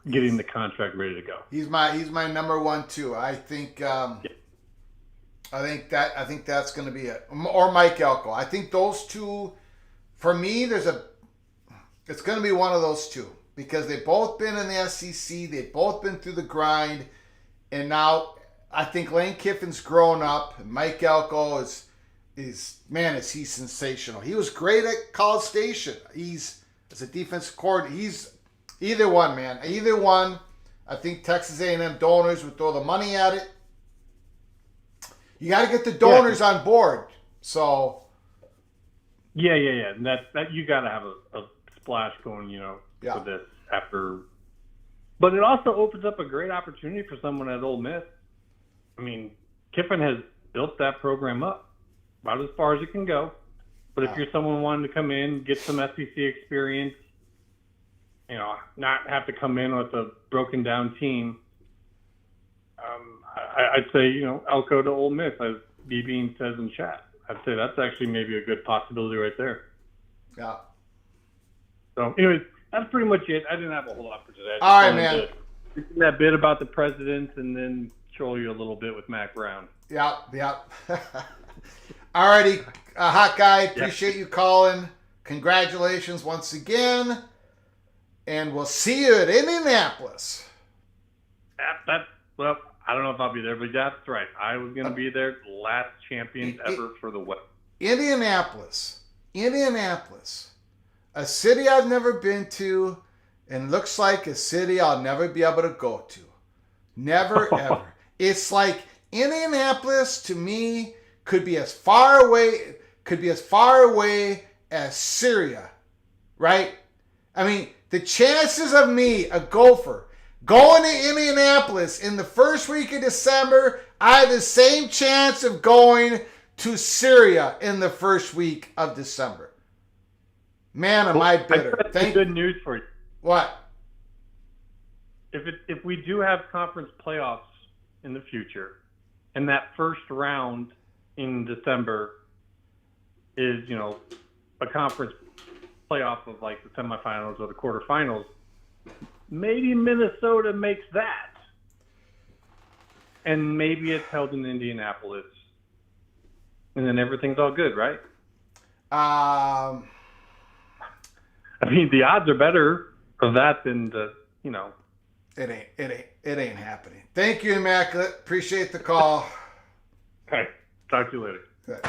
getting the contract ready to go. He's my number 1 too. I think that's going to be it. Or Mike Elko. I think those two, for me, it's going to be one of those two because they've both been in the SEC. They've both been through the grind, and now I think Lane Kiffin's grown up. And Mike Elko is he sensational. He was great at College Station. He's as a defensive coordinator. He's either one, man. Either one. I think Texas A&M donors would throw the money at it. You got to get the donors on board. So. Yeah. And that you got to have a splash going, for this after. But it also opens up a great opportunity for someone at Ole Miss. I mean, Kiffin has built that program up about as far as it can go. But if you're someone wanting to come in, get some SEC experience, not have to come in with a broken down team, I'd say, Elko to Ole Miss, as B-Bean says in chat. I'd say that's actually maybe a good possibility right there. Yeah. So, anyways, that's pretty much it. I didn't have a whole lot for today. All right, man. That bit about the presidents and then troll you a little bit with Mac Brown. Yeah. All righty, hot guy. Appreciate you calling. Congratulations once again. And we'll see you at Indianapolis. Well, I don't know if I'll be there, but that's right. I was going to be there. Last champions ever for the West. Indianapolis. A city I've never been to, and looks like a city I'll never be able to go to. Never, ever. It's like Indianapolis, to me, could be as far away as Syria, right? I mean, the chances of me, a gopher, going to Indianapolis in the first week of December, I have the same chance of going to Syria in the first week of December. Man, am I bitter. I got good news for you. What? If we do have conference playoffs in the future, and that first round in December is, a conference playoff of like the semifinals or the quarterfinals, maybe Minnesota makes that. And maybe it's held in Indianapolis. And then everything's all good, right? I mean, the odds are better of that than the, It ain't happening. Thank you, Immaculate. Appreciate the call. All right. Talk to you later. Good.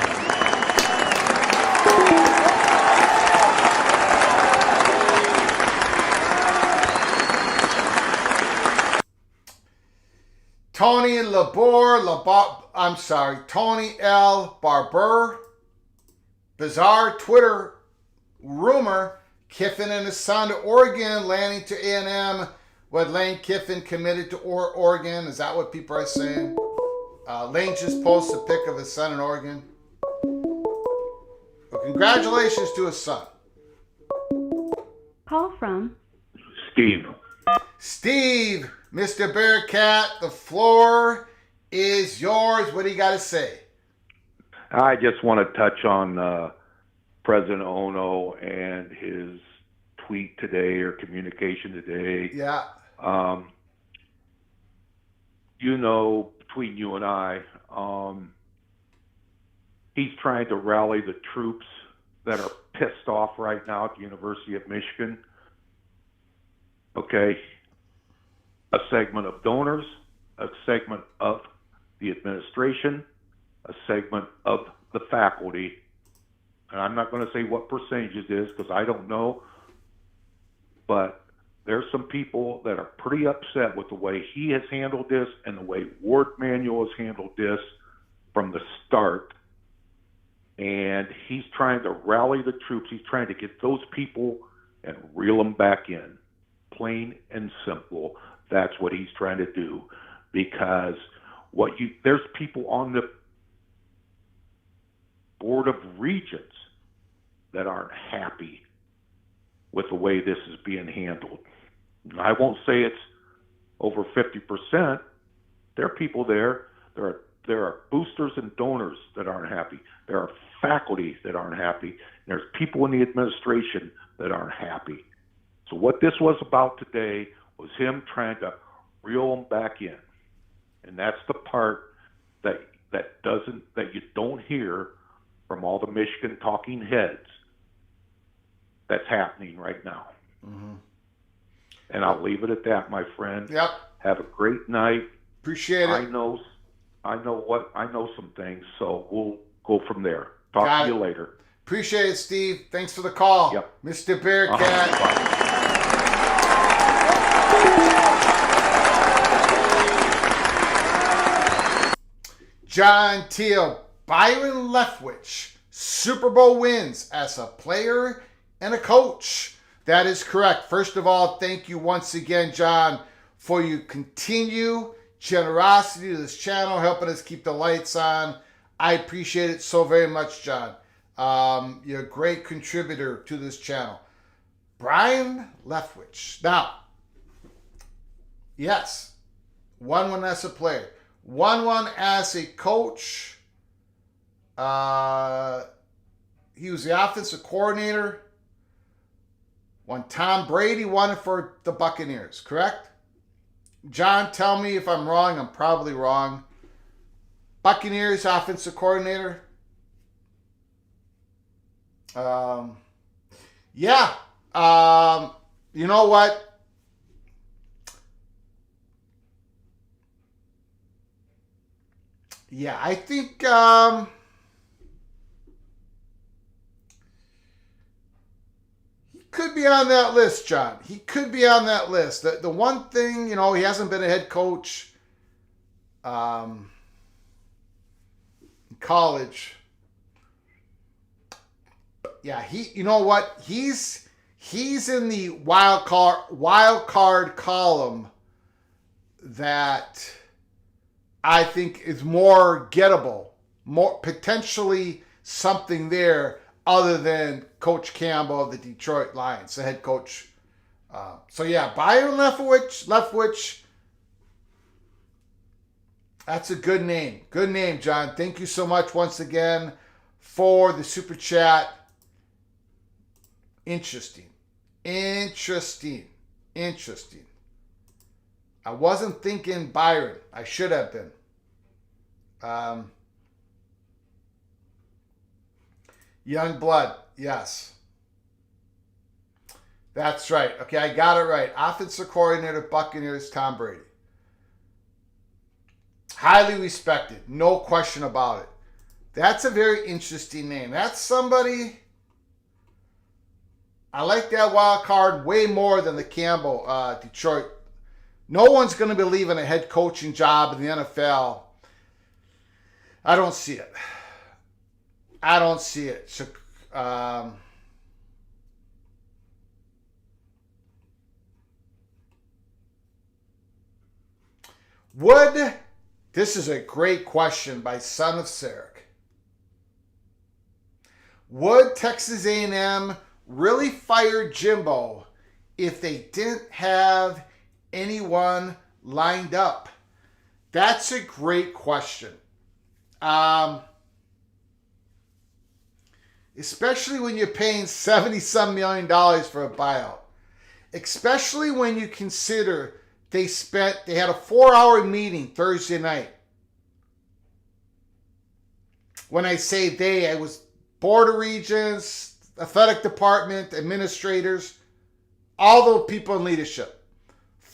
Tony Tony L. Barber. Bizarre Twitter rumor. Kiffin and his son to Oregon, landing to A&M What, Lane Kiffin committed to Oregon? Is that what people are saying? Lane just posted a pic of his son in Oregon. Well, congratulations to his son. Call from Steve. Steve, Mr. Bearcat, the floor is yours. What do you got to say? I just want to touch on President Ono and his tweet today or communication today. Yeah. Between you and I, he's trying to rally the troops that are pissed off right now at the University of Michigan. Okay. A segment of donors, a segment of the administration, a segment of the faculty. And I'm not going to say what percentage it is because I don't know. But there's some people that are pretty upset with the way he has handled this and the way Ward Manuel has handled this from the start. And he's trying to rally the troops. He's trying to get those people and reel them back in. Plain and simple. That's what he's trying to do. Because there's people on the Board of Regents that aren't happy with the way this is being handled. I won't say it's over 50%. There are people there. There are boosters and donors that aren't happy. There are faculty that aren't happy. And there's people in the administration that aren't happy. So what this was about today was him trying to reel them back in. And that's the part that you don't hear from all the Michigan talking heads that's happening right now. Mm-hmm. And I'll leave it at that, my friend. Yep. Have a great night. Appreciate it. I know some things, so we'll go from there. Talk to you later. Appreciate it, Steve. Thanks for the call. Yep. Mr. Bearcat. John Teal, Byron Leftwich, Super Bowl wins as a player and a coach. That is correct. First of all, thank you once again, John, for your continued generosity to this channel, helping us keep the lights on. I appreciate it so very much, John. You're a great contributor to this channel. Brian Leftwich. Now, yes, 1-1 as a player. 1-1 as a coach. He was the offensive coordinator when Tom Brady won it for the Buccaneers, correct? John, tell me if I'm wrong. I'm probably wrong. Buccaneers offensive coordinator. Yeah. You know what? Yeah, I think he could be on that list, John. He could be on that list. The one thing, he hasn't been a head coach in college. Yeah, you know what? He's in the wild card column that I think is more gettable, more potentially something there other than Coach Campbell of the Detroit Lions, the head coach. So yeah, Byron Leftwich. That's a good name. Good name, John. Thank you so much once again for the super chat. Interesting. I wasn't thinking Byron. I should have been. Young blood. Yes. That's right. Okay, I got it right. Offensive coordinator, Buccaneers, Tom Brady. Highly respected. No question about it. That's a very interesting name. That's somebody... I like that wild card way more than the Campbell Detroit. No one's going to be leaving a head coaching job in the NFL. I don't see it. So, This is a great question by Son of Sarek. Would Texas A&M really fire Jimbo if they didn't have anyone lined up? That's a great question. Especially when you're paying $70-some million for a buyout. Especially when you consider they had a 4-hour meeting Thursday night. When I say they, I was Board of Regents, athletic department, administrators, all the people in leadership.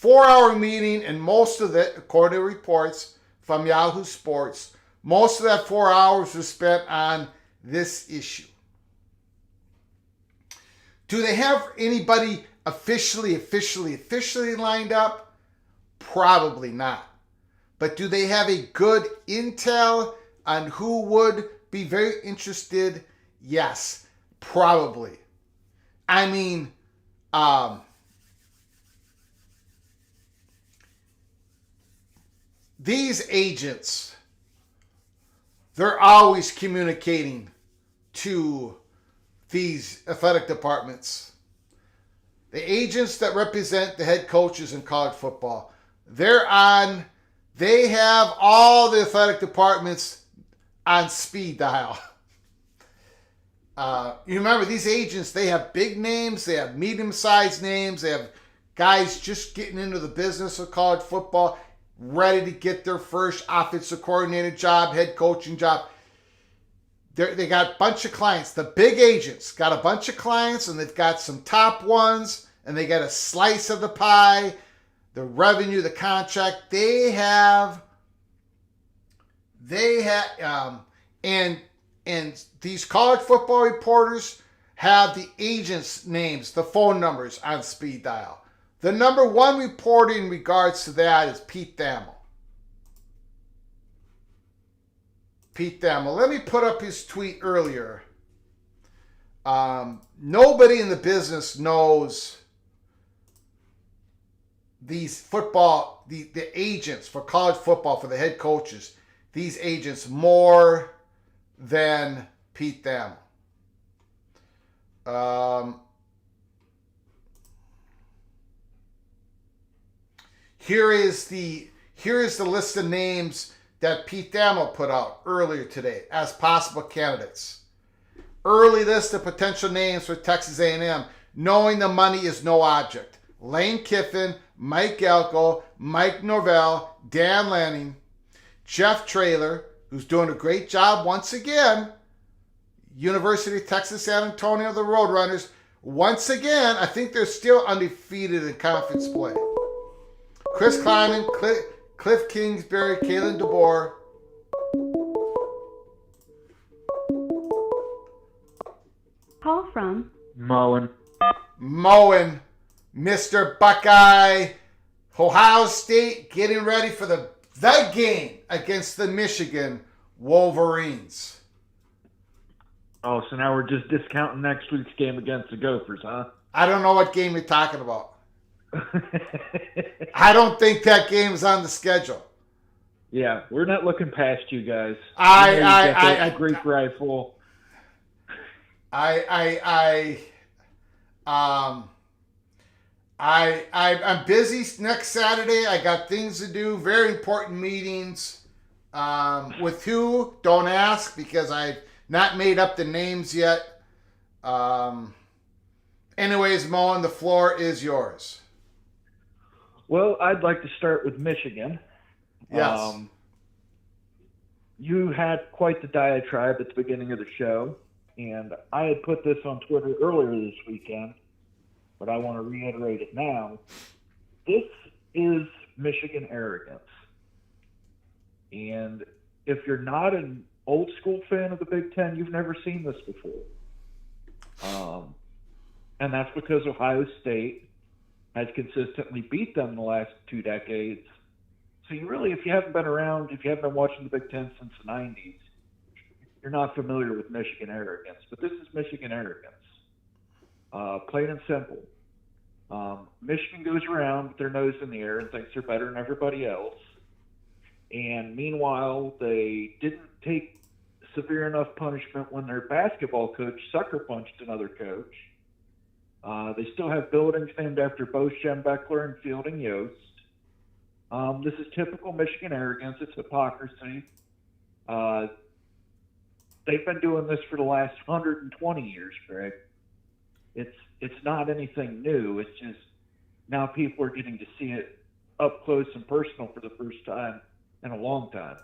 4-hour meeting, and most of it, according to reports from Yahoo Sports, most of that 4 hours was spent on this issue. Do they have anybody officially lined up? Probably not. But do they have a good intel on who would be very interested? Yes, probably. I mean, these agents, they're always communicating to these athletic departments. The agents that represent the head coaches in college football, they have all the athletic departments on speed dial. You remember, these agents, they have big names, they have medium-sized names, they have guys just getting into the business of college football, ready to get their first offensive coordinator job, head coaching job. They got a bunch of clients. The big agents got a bunch of clients, and they've got some top ones, and they got a slice of the pie, the revenue, the contract. And these college football reporters have the agents' names, the phone numbers on speed dial. The number one reporter in regards to that is Pete Thamel. Pete Thamel. Let me put up his tweet earlier. Nobody in the business knows these football, the agents for college football, for the head coaches, these agents more than Pete Thamel. Here is the list of names that Pete Thamel put out earlier today as possible candidates. Early list of potential names for Texas A&M, knowing the money is no object. Lane Kiffin, Mike Elko, Mike Norvell, Dan Lanning, Jeff Traylor, who's doing a great job once again. University of Texas San Antonio, the Roadrunners. Once again, I think they're still undefeated in conference play. Chris Kleiman, Cliff Kingsbury, Kalen DeBoer. Call from Moen, Mr. Buckeye. Ohio State getting ready for the game against the Michigan Wolverines. Oh, so now we're just discounting next week's game against the Gophers, huh? I don't know what game you're talking about. I don't think that game is on the schedule. Yeah, we're not looking past you guys. I Great rifle. I'm busy next Saturday. I got things to do, very important meetings. With who? Don't ask, because I've not made up the names yet. Anyways, Moen, the floor is yours. Well, I'd like to start with Michigan. Yes. You had quite the diatribe at the beginning of the show, and I had put this on Twitter earlier this weekend, but I want to reiterate it now. This is Michigan arrogance. And if you're not an old school fan of the Big Ten, you've never seen this before. And that's because Ohio State has consistently beat them the last 2 decades. So you really, if you haven't been around, if you haven't been watching the Big Ten since the 90s, you're not familiar with Michigan arrogance. But this is Michigan arrogance. Plain and simple. Michigan goes around with their nose in the air and thinks they're better than everybody else. And meanwhile, they didn't take severe enough punishment when their basketball coach sucker punched another coach. They still have buildings named after both Schembechler and Fielding Yost. This is typical Michigan arrogance. It's hypocrisy. They've been doing this for the last 120 years, Greg. It's not anything new. It's just now people are getting to see it up close and personal for the first time in a long time.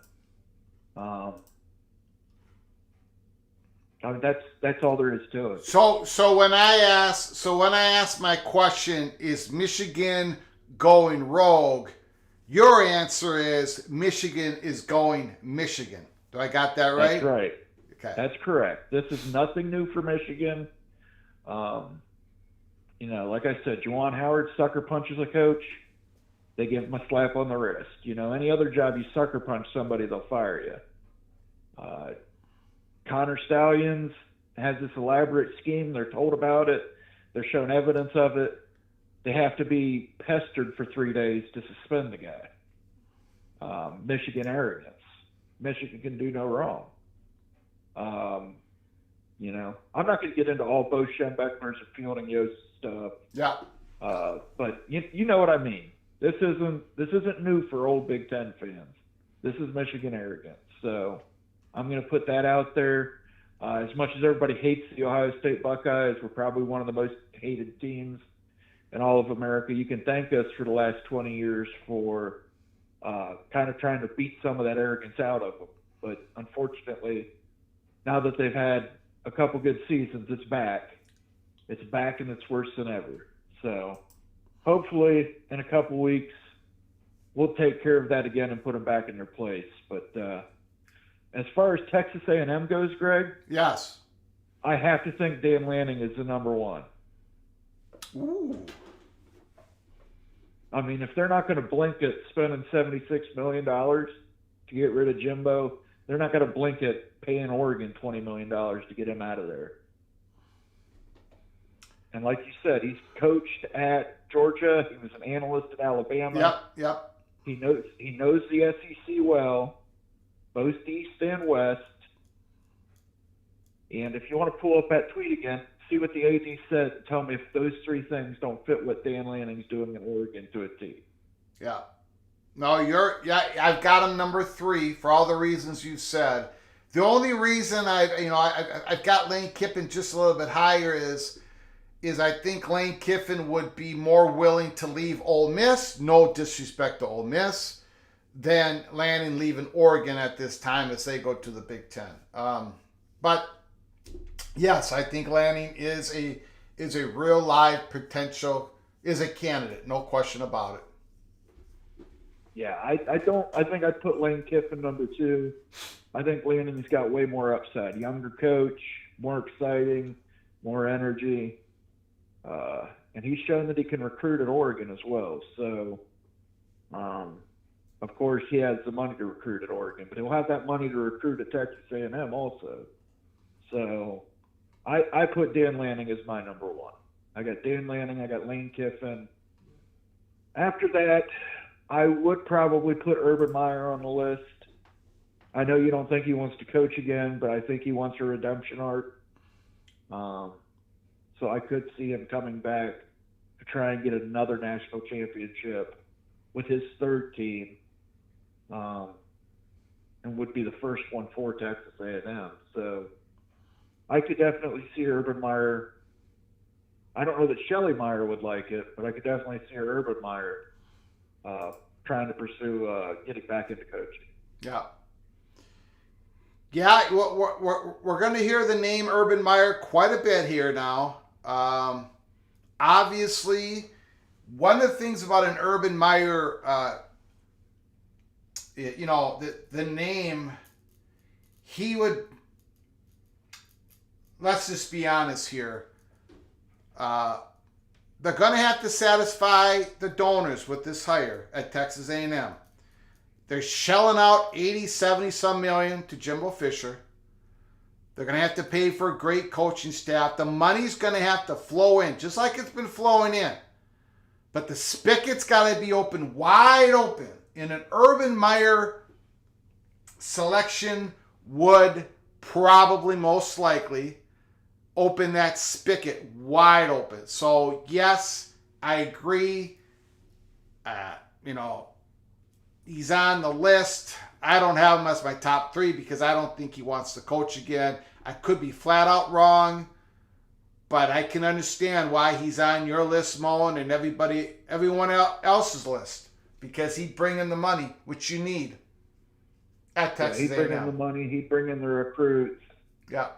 I mean, that's all there is to it. So when I ask my question, is Michigan going rogue? Your answer is Michigan is going Michigan. Do I got that right? That's right. Okay. That's correct. This is nothing new for Michigan. Like I said, Juwan Howard sucker punches a coach, they give him a slap on the wrist. Any other job you sucker punch somebody, they'll fire you. Connor Stallions has this elaborate scheme. They're told about it. They're shown evidence of it. They have to be pestered for 3 days to suspend the guy. Michigan arrogance. Michigan can do no wrong. I'm not going to get into all Bo Schembechler's and Fielding Yost stuff. Yeah. But you know what I mean. This isn't new for old Big Ten fans. This is Michigan arrogance. So I'm going to put that out there. As much as everybody hates the Ohio State Buckeyes, we're probably one of the most hated teams in all of America. You can thank us for the last 20 years for kind of trying to beat some of that arrogance out of them. But unfortunately, now that they've had a couple good seasons, it's back. It's back and it's worse than ever. So hopefully in a couple weeks, we'll take care of that again and put them back in their place. But as far as Texas A&M goes, Greg, yes, I have to think Dan Lanning is the number one. Ooh. I mean, if they're not going to blink at spending $76 million to get rid of Jimbo, they're not going to blink at paying Oregon $20 million to get him out of there. And like you said, he's coached at Georgia. He was an analyst at Alabama. Yep. He knows the SEC well, both East and West. And if you want to pull up that tweet again, see what the AD said and tell me if those three things don't fit what Dan Lanning's doing in Oregon to a T. Yeah. No, I've got him number 3 for all the reasons you said. The only reason I've got Lane Kiffin just a little bit higher is I think Lane Kiffin would be more willing to leave Ole Miss, no disrespect to Ole Miss, than Lanning leaving Oregon at this time as they go to the Big Ten. But yes, I think Lanning is a real live potential, is a candidate, no question about it. Yeah, I think I'd put Lane Kiffin number 2. I think Lanning's got way more upside. Younger coach, more exciting, more energy. And he's shown that he can recruit at Oregon as well. So, of course, he has the money to recruit at Oregon, but he'll have that money to recruit at Texas A&M also. So, I put Dan Lanning as my number 1. I got Dan Lanning. I got Lane Kiffin. After that, I would probably put Urban Meyer on the list. I know you don't think he wants to coach again, but I think he wants a redemption arc. So I could see him coming back to try and get another national championship with his third team, and would be the first one for Texas A&M. So I could definitely see Urban Meyer. I don't know that Shelley Meyer would like it, but I could definitely see Urban Meyer trying to pursue getting back into coaching. Yeah. Yeah, we're going to hear the name Urban Meyer quite a bit here now. Obviously, one of the things about an Urban Meyer, the name, he would, let's just be honest here, they're going to have to satisfy the donors with this hire at Texas A&M. They're shelling out 80, 70 some million to Jimbo Fisher. They're going to have to pay for a great coaching staff. The money's going to have to flow in, just like it's been flowing in. But the spigot's got to be open, wide open. And an Urban Meyer selection would probably most likely open that spigot wide open. So, yes, I agree. He's on the list. I don't have him as my top 3 because I don't think he wants to coach again. I could be flat out wrong, but I can understand why he's on your list, Moen, and everyone else's list, because he'd bring in the money, which you need at Texas he'd bring A&M. in the money. He'd bring in the recruits. Yeah.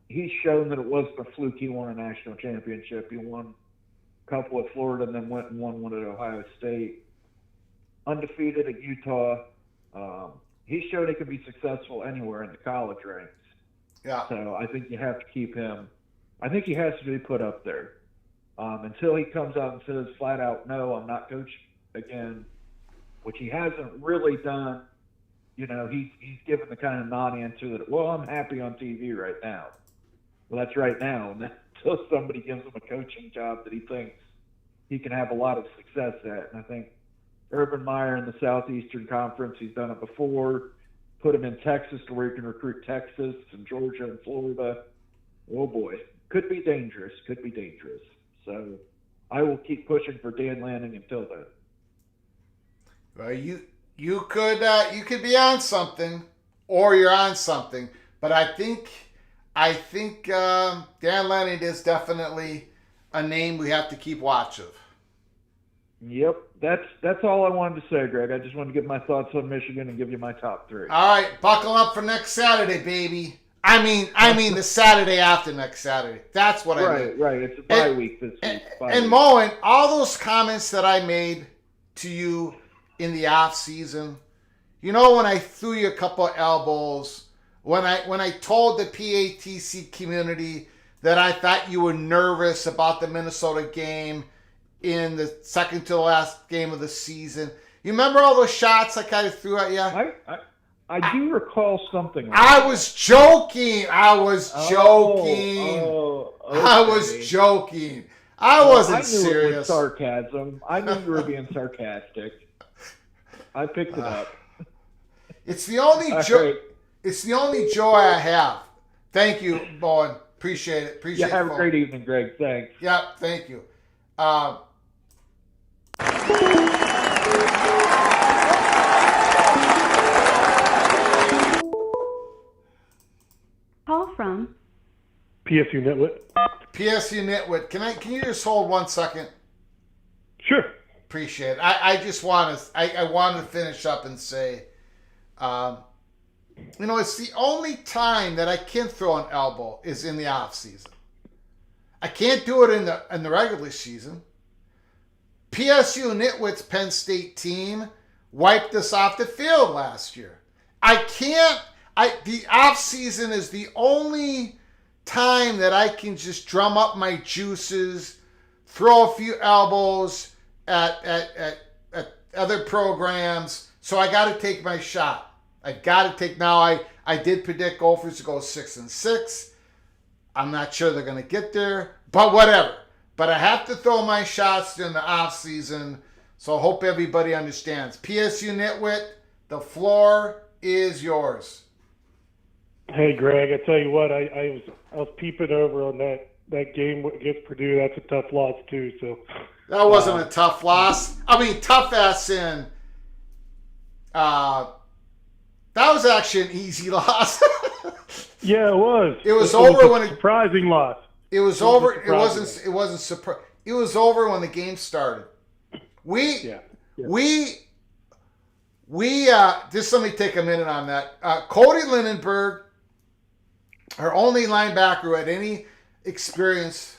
He's shown that it wasn't a fluke. He won a national championship. He won a couple at Florida and then went and won one at Ohio State. Undefeated at Utah. He showed he could be successful anywhere in the college ranks. Yeah. So I think you have to keep him. I think he has to be put up there until he comes out and says flat out, no, I'm not coaching again, which he hasn't really done. He's given the kind of non-answer that, well, I'm happy on TV right now. Well, that's right now. And until somebody gives him a coaching job that he thinks he can have a lot of success at. And I think Urban Meyer in the Southeastern Conference, he's done it before. Put him in Texas to where he can recruit Texas and Georgia and Florida. Oh, boy. Could be dangerous. So I will keep pushing for Dan Lanning until then. Well, you could be on something, or you're on something, but I think Dan Lanning is definitely a name we have to keep watch of. Yep, that's all I wanted to say, Greg. I just wanted to give my thoughts on Michigan and give you my top 3. All right, buckle up for next Saturday, baby. I mean the Saturday after next Saturday. That's what I mean. Right. It's a bye week this week. And Moen, all those comments that I made to you in the off season, when I threw you a couple of elbows, when I told the PATC community that I thought you were nervous about the Minnesota game in the second to the last game of the season. You remember all those shots I kind of threw at you? I do recall something. Like I was joking. I was joking. Okay. I was joking. I wasn't serious. I knew it was sarcasm. I knew you were being sarcastic. I picked it up. It's the only joy. Right. It's the only joy I have. Thank you, Bowen. Appreciate it. Have a great evening, Greg. Thanks. Yep. Thank you. Call from PSU Nitwit. PSU Nitwit. Can you just hold 1 second? Sure. Appreciate it. I just want to. I wanted to finish up and say, it's the only time that I can throw an elbow is in the off season. I can't do it in the regular season. PSU Nitwit's Penn State team wiped us off the field last year. The off season is the only time that I can just drum up my juices, throw a few elbows at other programs. So I got to take my shot. I did predict Gophers to go 6-6. I'm not sure they're going to get there, but whatever. But I have to throw my shots during the off season. So I hope everybody understands. PSU Nitwit, the floor is yours. Hey, Greg, I tell you what, I was peeping over on that game against Purdue. That's a tough loss too. So that wasn't a tough loss. I mean, tough as in. That was actually an easy loss. Yeah, it was. It was over when surprising loss. It was over. It wasn't surprise. It was over when the game started. We just let me take a minute on that. Cody Lindenberg, our only linebacker who had any experience,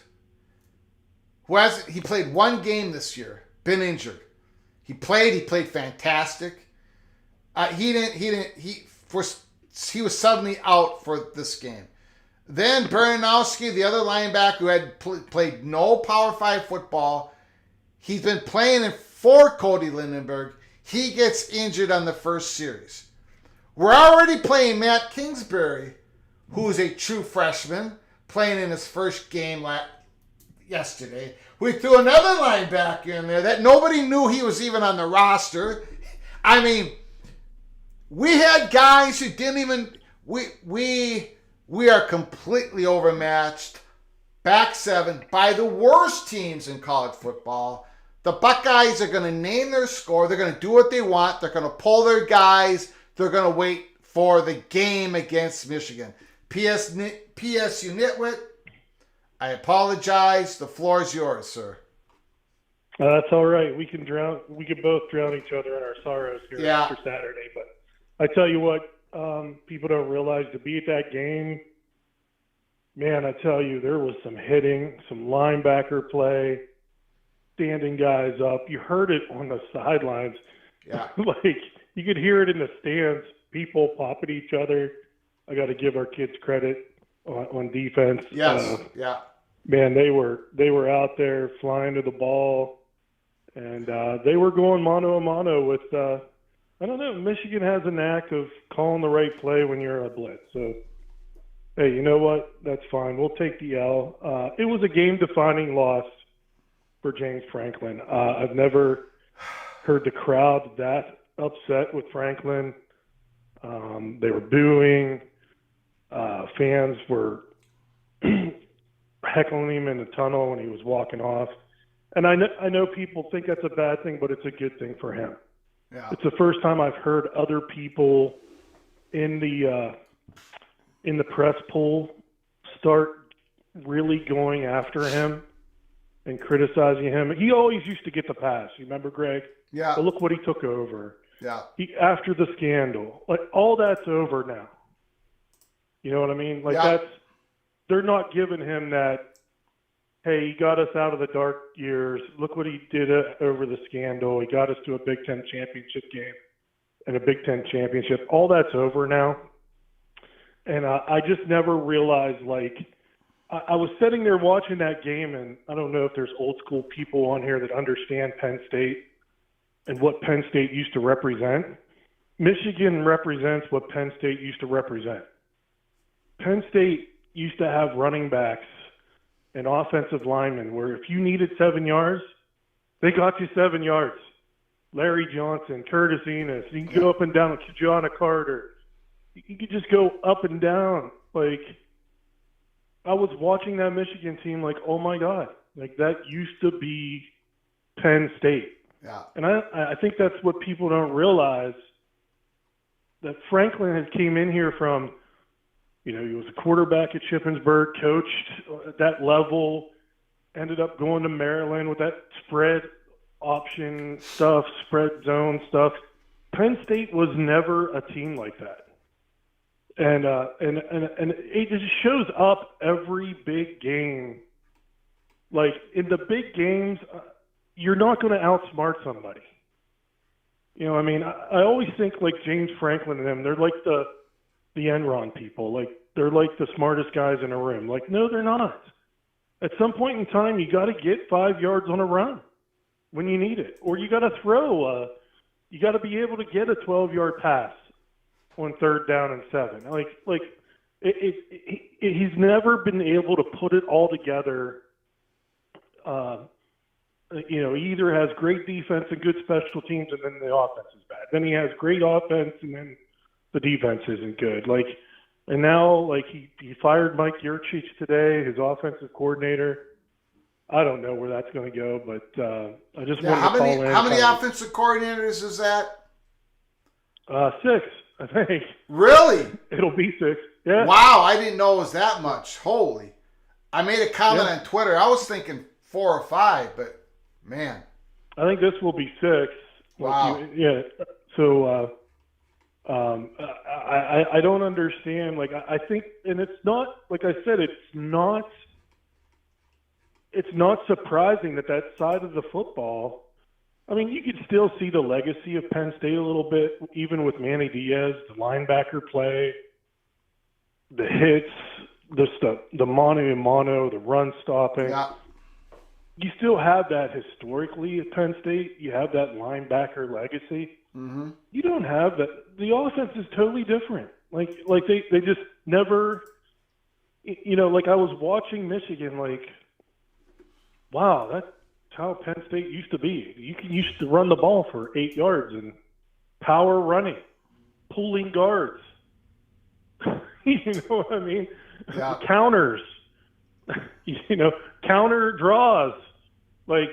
he played one game this year, been injured. He played fantastic. He was suddenly out for this game. Then Baranowski, the other linebacker who had played no Power 5 football, he's been playing for Cody Lindenberg. He gets injured on the first series. We're already playing Matt Kingsbury, who is a true freshman, playing in his first game yesterday. We threw another linebacker in there that nobody knew he was even on the roster. I mean, We had guys who didn't even. We are completely overmatched. Back seven by the worst teams in college football. The Buckeyes are going to name their score. They're going to do what they want. They're going to pull their guys. They're going to wait for the game against Michigan. PSU Nitwit, I apologize. The floor is yours, sir. That's all right. We can both drown each other in our sorrows here after Saturday. But I tell you what, people don't realize to be at that game. Man, I tell you, there was some hitting, some linebacker play, standing guys up. You heard it on the sidelines. Yeah. Like, you could hear it in the stands, people popping each other. I got to give our kids credit on defense. Yes, Man, they were out there flying to the ball, and they were going mano a mano with, I don't know, Michigan has a knack of calling the right play when you're a blitz. So, hey, you know what? That's fine. We'll take the L. It was a game-defining loss for James Franklin. I've never heard the crowd that upset with Franklin. They were booing. Fans were heckling him in the tunnel when he was walking off. And I know people think that's a bad thing, but it's a good thing for him. Yeah. It's the first time I've heard other people in the press pool start really going after him and criticizing him. He always used to get the pass. You remember, Greg? Yeah. But look what he took over. Yeah. After the scandal. Like, all that's over now. You know what I mean? Like, they're not giving him that, hey, he got us out of the dark years. Look what he did over the scandal. He got us to a Big Ten championship game and a Big Ten championship. All that's over now. And I just never realized, like, I was sitting there watching that game, and I don't know if there's old school people on here that understand Penn State and what Penn State used to represent. Michigan represents what Penn State used to represent. Penn State used to have running backs and offensive linemen where if you needed 7 yards, they got you 7 yards. Larry Johnson, Curtis Enos, you can go up and down, Kajana Carter. You could just go up and down. Like, I was watching that Michigan team like, oh, my God. Like, that used to be Penn State. Yeah. And I think that's what people don't realize, that Franklin had came in here from, you know, he was a quarterback at Shippensburg, coached at that level, ended up going to Maryland with that spread option stuff, spread zone stuff. Penn State was never a team like that. And it just shows up every big game. Like, in the big games, you're not going to outsmart somebody. You know, I mean, I always think like James Franklin and them, they're like the Enron people. Like, they're like the smartest guys in a room. Like, no, they're not. At some point in time, you got to get 5 yards on a run when you need it. Or you got to throw. You got to be able to get a 12-yard pass on 3rd down and 7. He's never been able to put it all together. You know, he either has great defense and good special teams, and then the offense is bad. Then he has great offense, and then the defense isn't good. Like, and now, like, he fired Mike Yurcich today, his offensive coordinator. I don't know where that's going to go, but I just wanted to call in. How many offensive coordinators is that? 6, I think. Really? It'll be 6. Yeah. Wow, I didn't know it was that much. Holy. I made a comment on Twitter. I was thinking 4 or 5, but man. I think this will be 6. Wow. So I don't understand. Like, I think, and it's not, like I said, it's not surprising that side of the football. I mean, you could still see the legacy of Penn State a little bit, even with Manny Diaz, the linebacker play, the hits, the mano-a-mano, the run stopping. Yeah. You still have that historically at Penn State. You have that linebacker legacy. Mm-hmm. You don't have that. The offense is totally different. Like they just never, you know, like I was watching Michigan, like, wow, that's how Penn State used to be. You used to run the ball for 8 yards and power running. pulling guards. You know what I mean? Yeah. Counters. Counter draws. Like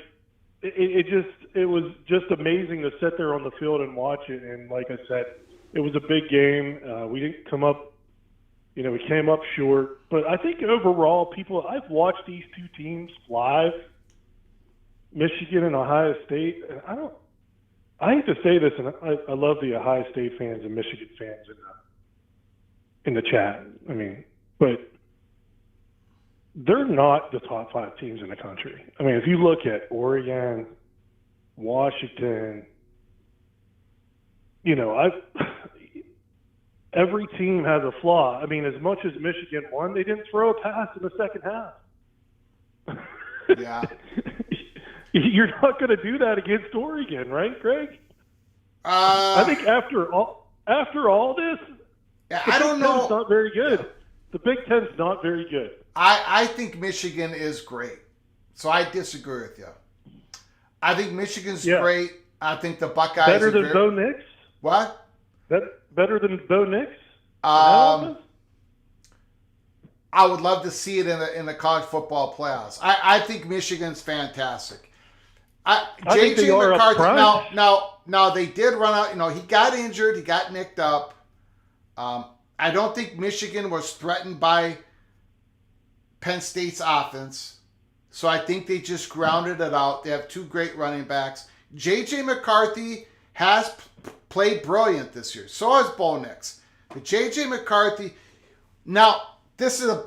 it was just amazing to sit there on the field and watch it. And like I said, it was a big game. We didn't come up, we came up short. But I think overall, I've watched these two teams live, Michigan and Ohio State. And I hate to say this, and I love the Ohio State fans and Michigan fans in the chat. I mean, but they're not the top 5 teams in the country. I mean, if you look at Oregon, Washington, every team has a flaw. I mean, as much as Michigan won, they didn't throw a pass in the second half. Yeah. You're not going to do that against Oregon, right, Greg? I think after all this, I don't know. Big Ten's not very good. Yeah. The Big Ten's not very good. I think Michigan is great. So I disagree with you. I think Michigan's great. I think the Buckeyes better than Bo Nix. What? Better than Bo Nix? I would love to see it in the college football playoffs. I think Michigan's fantastic. J.J. McCarthy. Now they did run out. He got injured. He got nicked up. I don't think Michigan was threatened by Penn State's offense. So I think they just grounded it out. They have 2 great running backs. J.J. McCarthy has played brilliant this year. So has Bo Nix. But J.J. McCarthy, now this is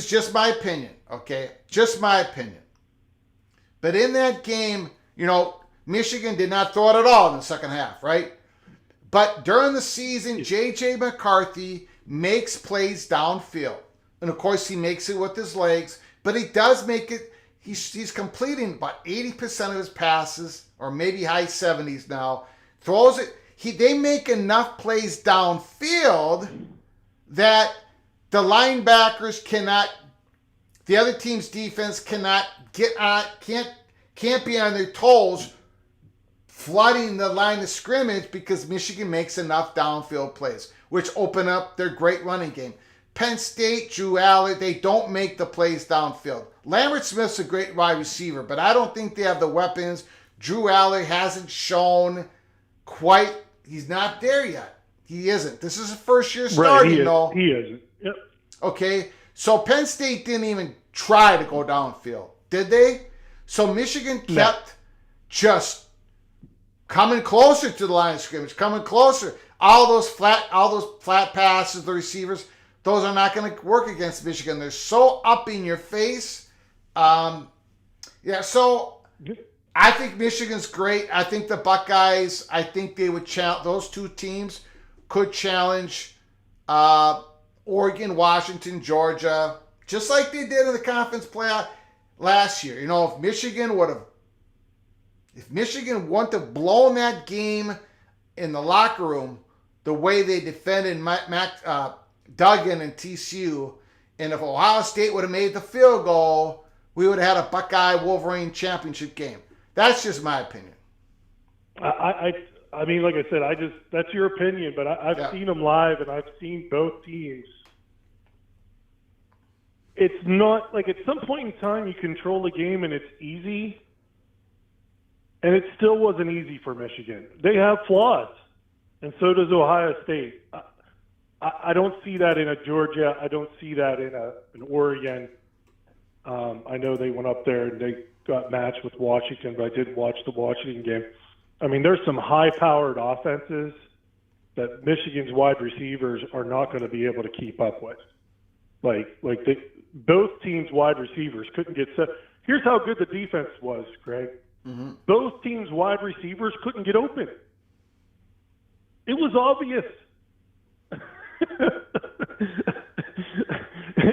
just my opinion, okay? Just my opinion. But in that game, Michigan did not throw it at all in the second half, right? But during the season, J.J. McCarthy makes plays downfield. And, of course, he makes it with his legs. But he does make it. He's completing about 80% of his passes, or maybe high 70s now. Throws it. They make enough plays downfield that the linebackers cannot, the other team's defense cannot get on, can't be on their toes flooding the line of scrimmage because Michigan makes enough downfield plays, which open up their great running game. Penn State, Drew Allard, they don't make the plays downfield. Lambert Smith's a great wide receiver, but I don't think they have the weapons. Drew Allard hasn't shown quite, he's not there yet. He isn't. This is his first year starting, though. He isn't. Yep. Okay, so Penn State didn't even try to go downfield, did they? So Michigan kept just coming closer to the line of scrimmage, coming closer. All those flat passes, the receivers, those are not going to work against Michigan. They're so up in your face. So I think Michigan's great. I think the Buckeyes, I think they would challenge, those 2 teams could challenge Oregon, Washington, Georgia, just like they did in the conference playoff last year. If Michigan wouldn't have blown that game in the locker room the way they defended Duggan and TCU, and if Ohio State would have made the field goal, we would have had a Buckeye-Wolverine championship game. That's just my opinion. I mean, like I said, that's your opinion, but I've seen them live, and I've seen both teams. It's not like at some point in time you control the game and it's easy, and it still wasn't easy for Michigan. They have flaws, and so does Ohio State. I don't see that in a Georgia. I don't see that in an Oregon. I know they went up there and they got matched with Washington, but I did watch the Washington game. I mean, there's some high-powered offenses that Michigan's wide receivers are not going to be able to keep up with. Both teams' wide receivers couldn't get set. Here's how good the defense was, Greg. Mm-hmm. Both teams' wide receivers couldn't get open. It was obvious.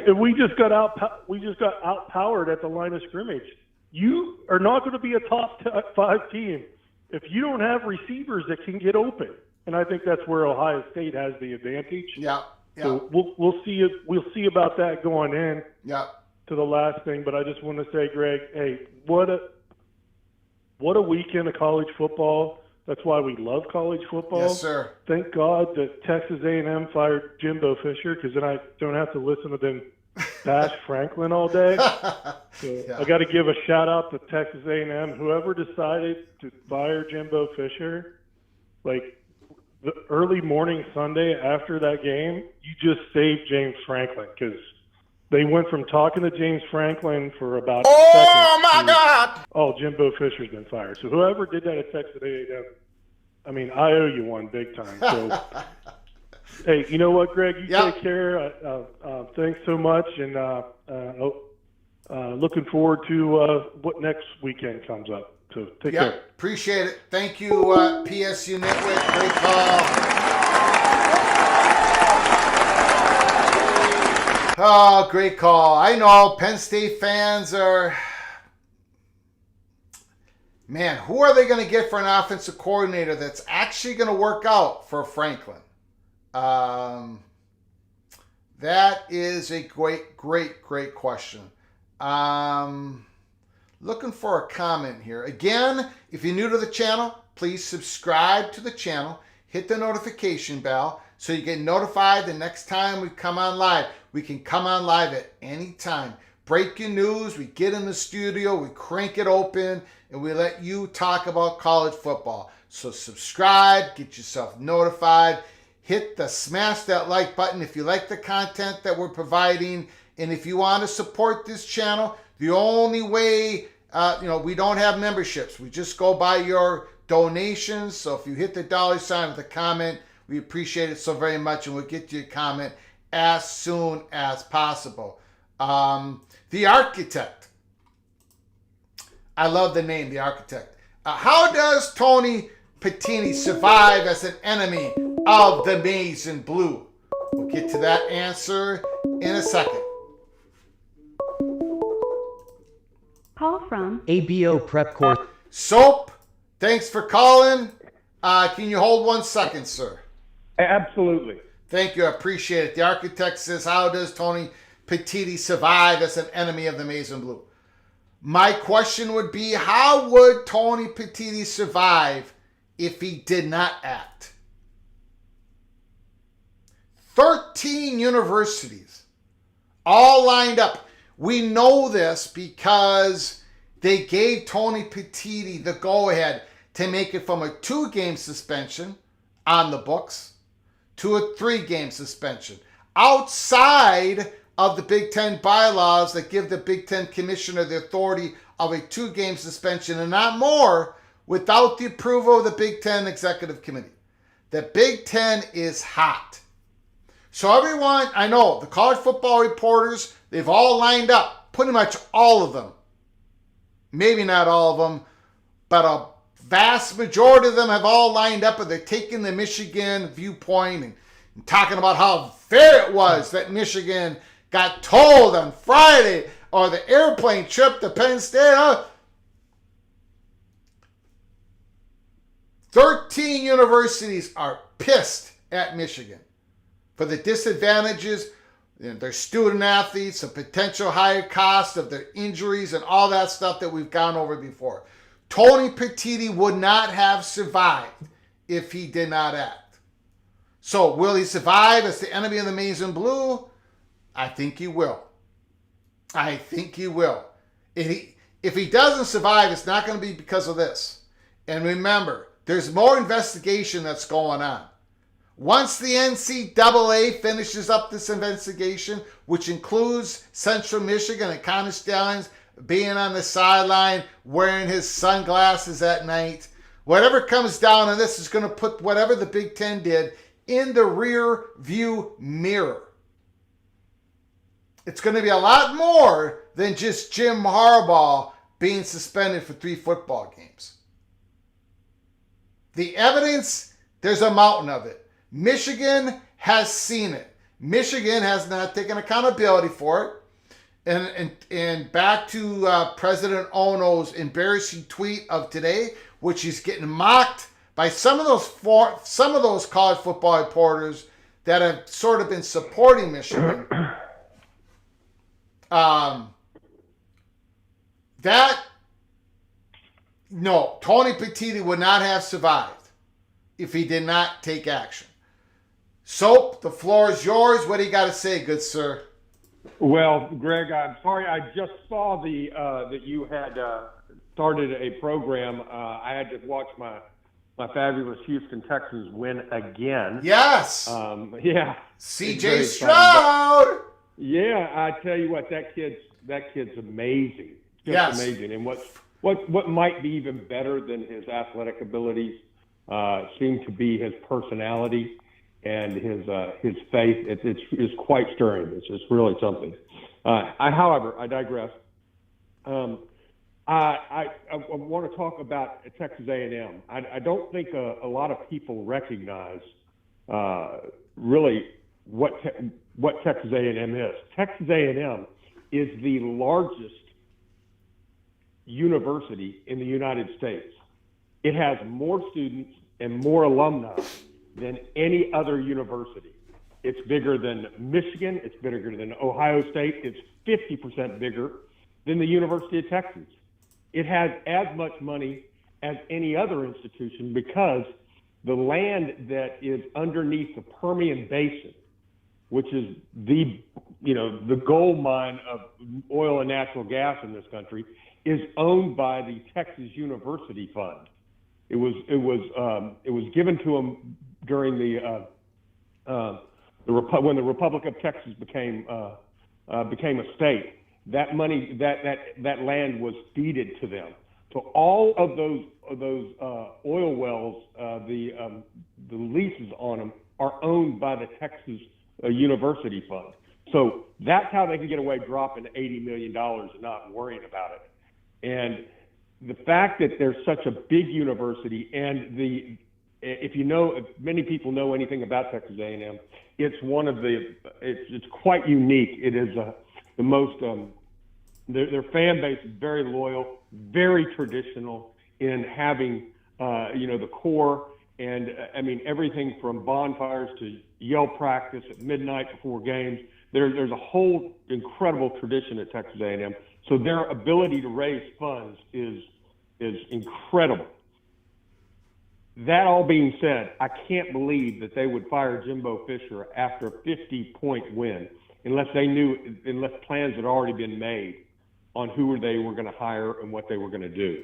And we just got outpowered at the line of scrimmage. You are not going to be a top 5 team if you don't have receivers that can get open. And I think that's where Ohio State has the advantage. Yeah. So we'll see. We'll see about that going in. Yeah. To the last thing, but I just want to say, Greg, hey, what a weekend of college football. That's why we love college football. Yes, sir. Thank God that Texas A&M fired Jimbo Fisher, because then I don't have to listen to them bash Franklin all day. So Yeah. I got to give a shout out to Texas A&M. Whoever decided to fire Jimbo Fisher, like the early morning Sunday after that game, you just saved James Franklin, because they went from talking to James Franklin for about Oh, my to, God. oh, Jimbo Fisher's been fired. So whoever did that at Texas A&M, I mean, I owe you one big time. So, hey, you know what, Greg? You Yep. take care. Thanks so much, and looking forward to what next weekend comes up. So take Yep. care. Appreciate it. Thank you, PSU Nitwit. Great call. Oh, great call. I know Penn State fans are... Man, who are they going to get for an offensive coordinator that's actually going to work out for Franklin? That is a great question. Looking for a comment here. Again, if you're new to the channel, please subscribe to the channel. Hit the notification bell so you get notified the next time we come on live. We can come on live at any time. Breaking news, we get in the studio, we crank it open, and we let you talk about college football. So subscribe, get yourself notified, smash that like button if you like the content that we're providing. And if you want to support this channel, the only way, we don't have memberships. We just go by your donations. So if you hit the $ with a comment, we appreciate it so very much, and we'll get you a comment as soon as possible. The Architect. I love the name, The Architect. How does Tony Pettini survive as an enemy of the maize and blue? We'll get to that answer in a second. Call from ABO Prep Course. Soap, thanks for calling. Can you hold 1 second, sir? Absolutely. Thank you. I appreciate it. The Architect says, how does Tony Pettini survive as an enemy of the maize and blue? My question would be, how would Tony Pettini survive if he did not act? 13 universities all lined up. We know this because they gave Tony Pettini the go-ahead to make it from a 2-game suspension on the books to a 3-game suspension. Outside of the Big Ten bylaws that give the Big Ten commissioner the authority of a 2-game suspension and not more, without the approval of the Big Ten Executive Committee. The Big Ten is hot. So everyone, I know, the college football reporters, they've all lined up, pretty much all of them. Maybe not all of them, but a vast majority of them have all lined up, and they're taking the Michigan viewpoint and talking about how fair it was that Michigan got told on Friday, or the airplane trip to Penn State. 13 universities are pissed at Michigan for the disadvantages, their student athletes, the potential higher cost of their injuries, and all that stuff that we've gone over before. Tony Pettini would not have survived if he did not act. So will he survive as the enemy of the maize and blue? I think he will. I think he will. If he doesn't survive, it's not going to be because of this. And remember, there's more investigation that's going on. Once the NCAA finishes up this investigation, which includes Central Michigan and Connor Stalions being on the sideline wearing his sunglasses at night, whatever comes down on this is going to put whatever the Big Ten did in the rear view mirror. It's going to be a lot more than just Jim Harbaugh being suspended for 3 football games. The evidence, there's a mountain of it. Michigan has seen it. Michigan has not taken accountability for it. And back to President Ono's embarrassing tweet of today, which he's getting mocked by some of those college football reporters that have sort of been supporting Michigan. That No, Tony Petitti would not have survived if he did not take action. Soap, the floor is yours. What do you got to say, good sir? Well, Greg, I'm sorry. I just saw that you had started a program. I had to watch my fabulous Houston Texans win again. Yes. Yeah. C.J. Stroud. Yeah, I tell you what, that kid's amazing. Just Yes. amazing. And what might be even better than his athletic abilities seem to be his personality and his faith. It's quite stirring. It's just really something. However, I digress. I want to talk about Texas A&M. I don't think a lot of people recognize really what Texas A&M is. Texas A&M is the largest university in the United States. It has more students and more alumni than any other university. It's bigger than Michigan. It's bigger than Ohio State. It's 50% bigger than the University of Texas. It has as much money as any other institution because the land that is underneath the Permian Basin, which is the gold mine of oil and natural gas in this country, is owned by the Texas University Fund. It was given to them during when the Republic of Texas became a state. That money, that land was deeded to them. So all of those oil wells, the leases on them are owned by the Texas University Fund. So that's how they can get away dropping $80 million and not worrying about it. And the fact that there's such a big university, and if many people know anything about Texas A&M, it's quite unique. It is the most their fan base is very loyal, very traditional in having the core, and I mean everything from bonfires to yell practice at midnight before games. There's a whole incredible tradition at Texas A&M. So their ability to raise funds is incredible. That all being said, I can't believe that they would fire Jimbo Fisher after a 50-point win unless plans had already been made on who they were going to hire and what they were going to do.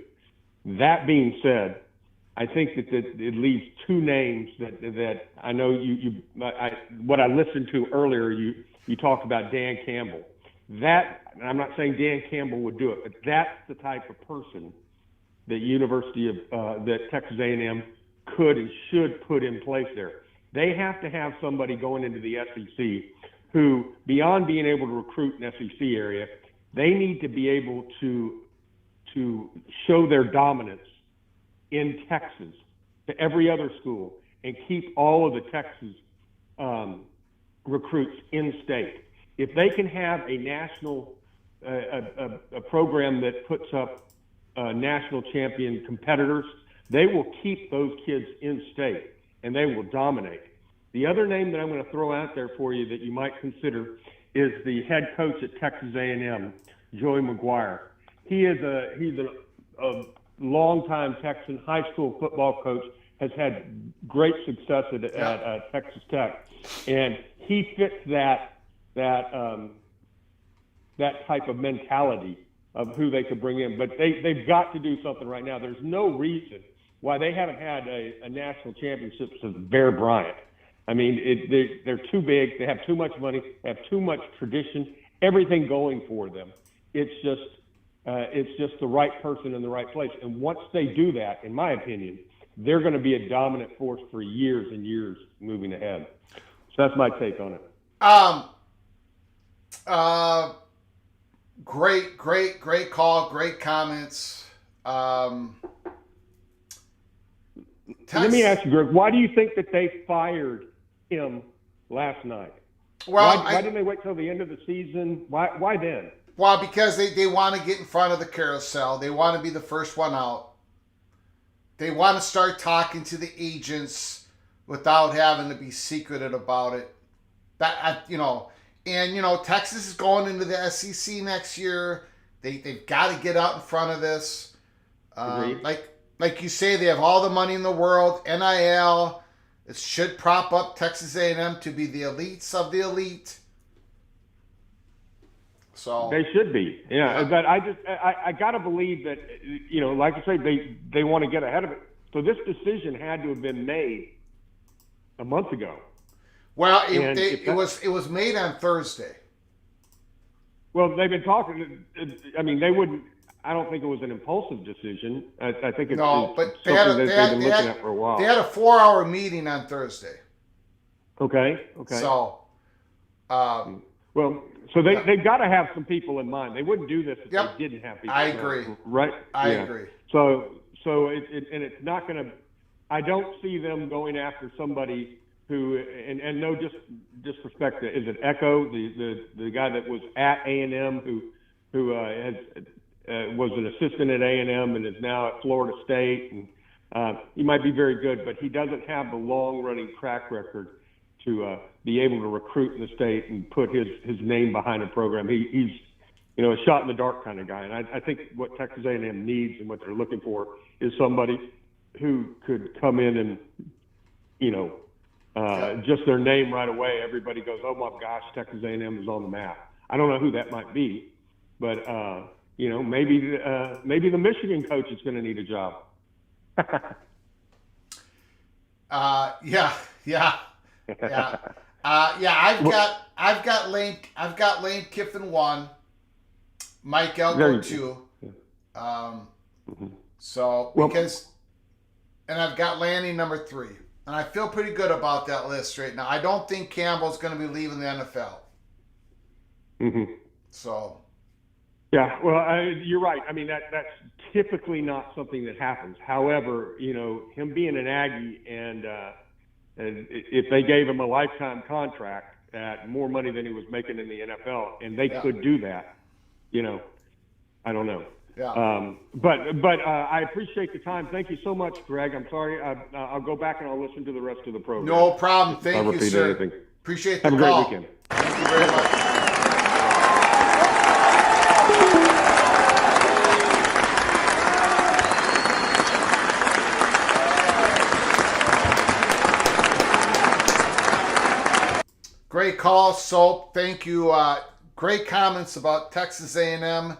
That being said, I think that it leaves two names that I know what I listened to earlier, you talked about Dan Campbell. That, and I'm not saying Dan Campbell would do it, but that's the type of person that Texas A&M could and should put in place there. They have to have somebody going into the SEC who, beyond being able to recruit an SEC area, they need to be able to show their dominance in Texas to every other school and keep all of the Texas recruits in state. If they can have a national a program that puts up national champion competitors, they will keep those kids in state and they will dominate. The other name that I'm going to throw out there for you that you might consider is the head coach at Texas A&M, Joey McGuire. He's a longtime Texan high school football coach, has had great success at Texas Tech, and he fits that type of mentality of who they could bring in. But they've got to do something right now. There's no reason why they haven't had a national championship since Bear Bryant. I mean, they're too big. They have too much money. They have too much tradition. Everything going for them. It's just the right person in the right place. And once they do that, in my opinion, they're going to be a dominant force for years and years moving ahead. So that's my take on it. Great call. Great comments. Let me ask you, Greg, why do you think that they fired him last night? Well, why didn't they wait till the end of the season? Why then? Well, because they want to get in front of the carousel. They want to be the first one out. They want to start talking to the agents without having to be secretive about it. Texas is going into the SEC next year. They've got to get out in front of this. Agreed. Like you say, they have all the money in the world. NIL, it should prop up Texas A&M to be the elites of the elite. So They should be, yeah. But I got to believe that, like I say, they want to get ahead of it. So this decision had to have been made a month ago. Well, it was made on Thursday. Well, they've been talking. I mean, they wouldn't. I don't think it was an impulsive decision. I think it's something they've been looking at for a while. They had a 4-hour meeting on Thursday. Okay. So, so they've got to have some people in mind. They wouldn't do this if they didn't have people. I agree. Right? I agree. So it's not going to. I don't see them going after somebody who, and no disrespect to, is it Echo, the guy that was at A&M who was an assistant at A&M and is now at Florida State, and he might be very good, but he doesn't have the long-running track record to be able to recruit in the state and put his name behind a program. He's a shot in the dark kind of guy, and I think what Texas A&M needs and what they're looking for is somebody who could come in and just their name right away. Everybody goes, oh my gosh, Texas A&M is on the map. I don't know who that might be, but maybe the Michigan coach is going to need a job. Yeah. I've got Lane Kiffin 1, Mike Elko 2. And I've got Lanning number 3. And I feel pretty good about that list right now. I don't think Campbell's going to be leaving the NFL. Mm-hmm. So. Yeah, well, you're right. I mean, that's typically not something that happens. However, him being an Aggie and if they gave him a lifetime contract at more money than he was making in the NFL, and they could do that, I don't know. Yeah. But I appreciate the time. Thank you so much, Greg. I'm sorry. I'll go back and I'll listen to the rest of the program. No problem. Thank you, sir. Anything. Appreciate the call. Have a great weekend. Thank you very much. Great call, Soap. Thank you. Great comments about Texas A&M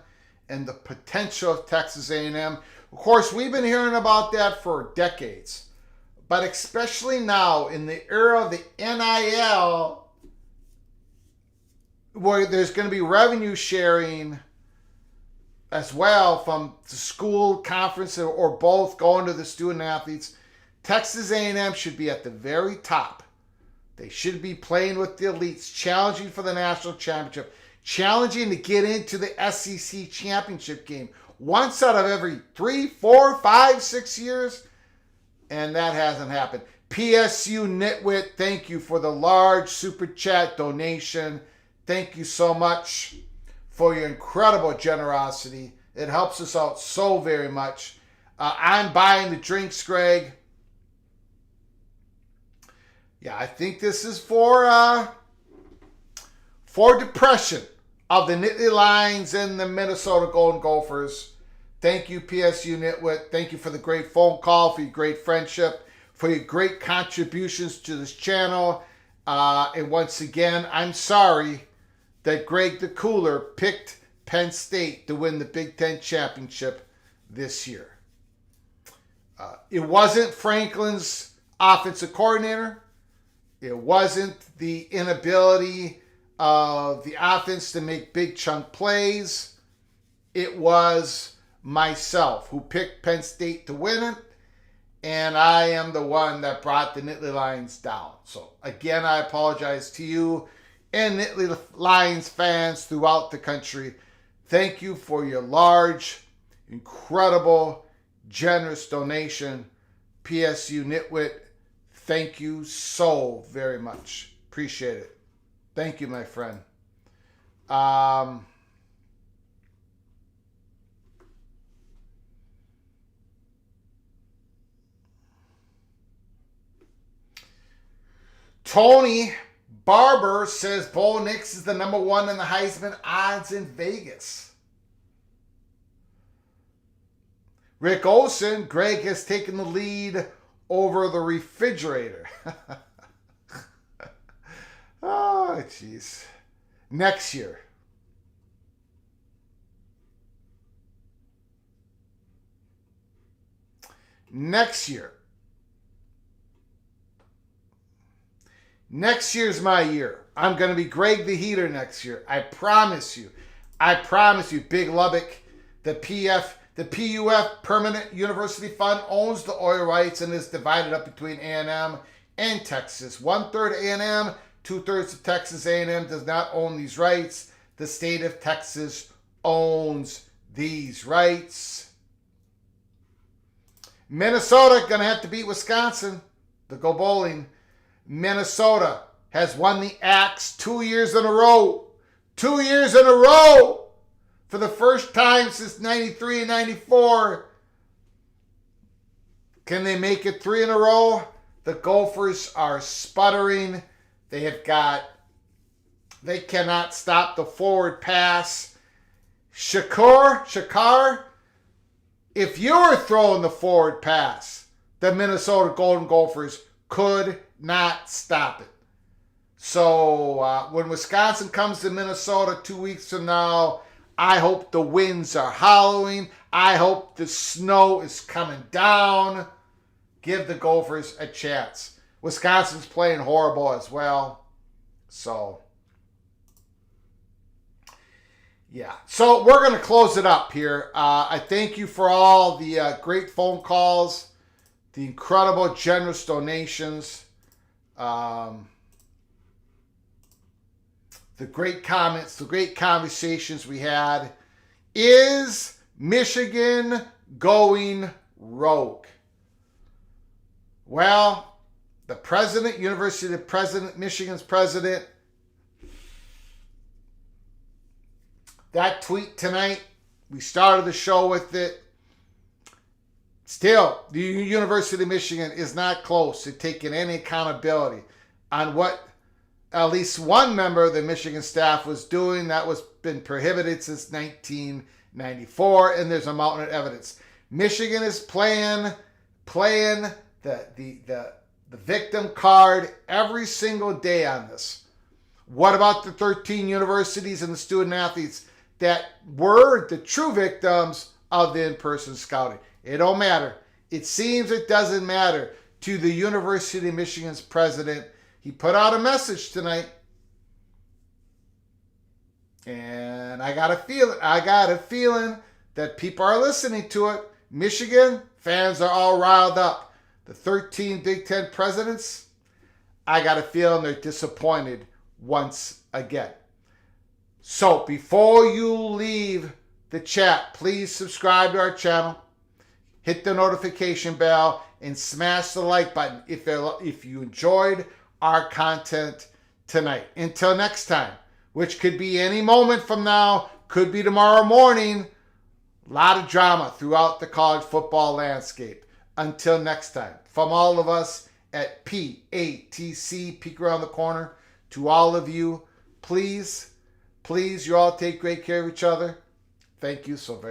and the potential of Texas A&M. Of course, we've been hearing about that for decades. But especially now, in the era of the NIL, where there's going to be revenue sharing as well from the school, conference, or both going to the student athletes, Texas A&M should be at the very top. They should be playing with the elites, challenging for the national championship, challenging to get into the SEC championship game once out of every 3, 4, 5, 6 years, and that hasn't happened. PSU Nitwit, thank you for the large super chat donation. Thank you so much for your incredible generosity. It helps us out so very much. I'm buying the drinks, Greg. Yeah, I think this is for depression of the Nittany Lions and the Minnesota Golden Gophers. Thank you, PSU Nitwit. Thank you for the great phone call, for your great friendship, for your great contributions to this channel. And once again, I'm sorry that Greg the Cooler picked Penn State to win the Big Ten championship this year. It wasn't Franklin's offensive coordinator. It wasn't the inability of the offense to make big chunk plays. It was myself who picked Penn State to win it, and I am the one that brought the Nittany Lions down. So again, I apologize to you and Nittany Lions fans throughout the country. Thank you for your large, incredible, generous donation. PSU Nitwit, thank you so very much. Appreciate it. Thank you, my friend. Tony Barber says Bo Nix is the number 1 in the Heisman odds in Vegas. Rick Olsen, Greg has taken the lead over the refrigerator. Oh, jeez. Next year. Next year's my year. I'm going to be Greg the Heater next year. I promise you. I promise you. Big Lubbock, the PUF, Permanent University Fund, owns the oil rights and is divided up between A&M and Texas. 1/3 A&M, 2/3 of Texas. A&M does not own these rights. The state of Texas owns these rights. Minnesota going to have to beat Wisconsin to go bowling. Minnesota has won the Axe 2 years in a row. 2 years in a row for the first time since 93 and 94. Can they make it 3 in a row? The Gophers are sputtering. They cannot stop the forward pass. Shakar, if you were throwing the forward pass, the Minnesota Golden Gophers could not stop it. So when Wisconsin comes to Minnesota 2 weeks from now, I hope the winds are howling. I hope the snow is coming down. Give the Gophers a chance. Wisconsin's playing horrible as well. So, yeah. So we're going to close it up here. I thank you for all the great phone calls, the incredible generous donations, the great comments, the great conversations we had. Is Michigan going rogue? Well, the president, University president, Michigan's president, that tweet tonight, we started the show with it. Still, the University of Michigan is not close to taking any accountability on what at least one member of the Michigan staff was doing. That was been prohibited since 1994, and there's a mountain of evidence. Michigan is playing the victim card every single day on this. What about the 13 universities and the student athletes that were the true victims of the in-person scouting? It don't matter. It seems it doesn't matter to the University of Michigan's president. He put out a message tonight, and I got a feeling that people are listening to it. Michigan fans are all riled up. The 13 Big Ten presidents, I got a feeling they're disappointed once again. So before you leave the chat, please subscribe to our channel, hit the notification bell, and smash the like button if you enjoyed our content tonight. Until next time, which could be any moment from now, could be tomorrow morning. A lot of drama throughout the college football landscape. Until next time, from all of us at PATC, Peek Around the Corner, to all of you, please, you all take great care of each other. Thank you so very much.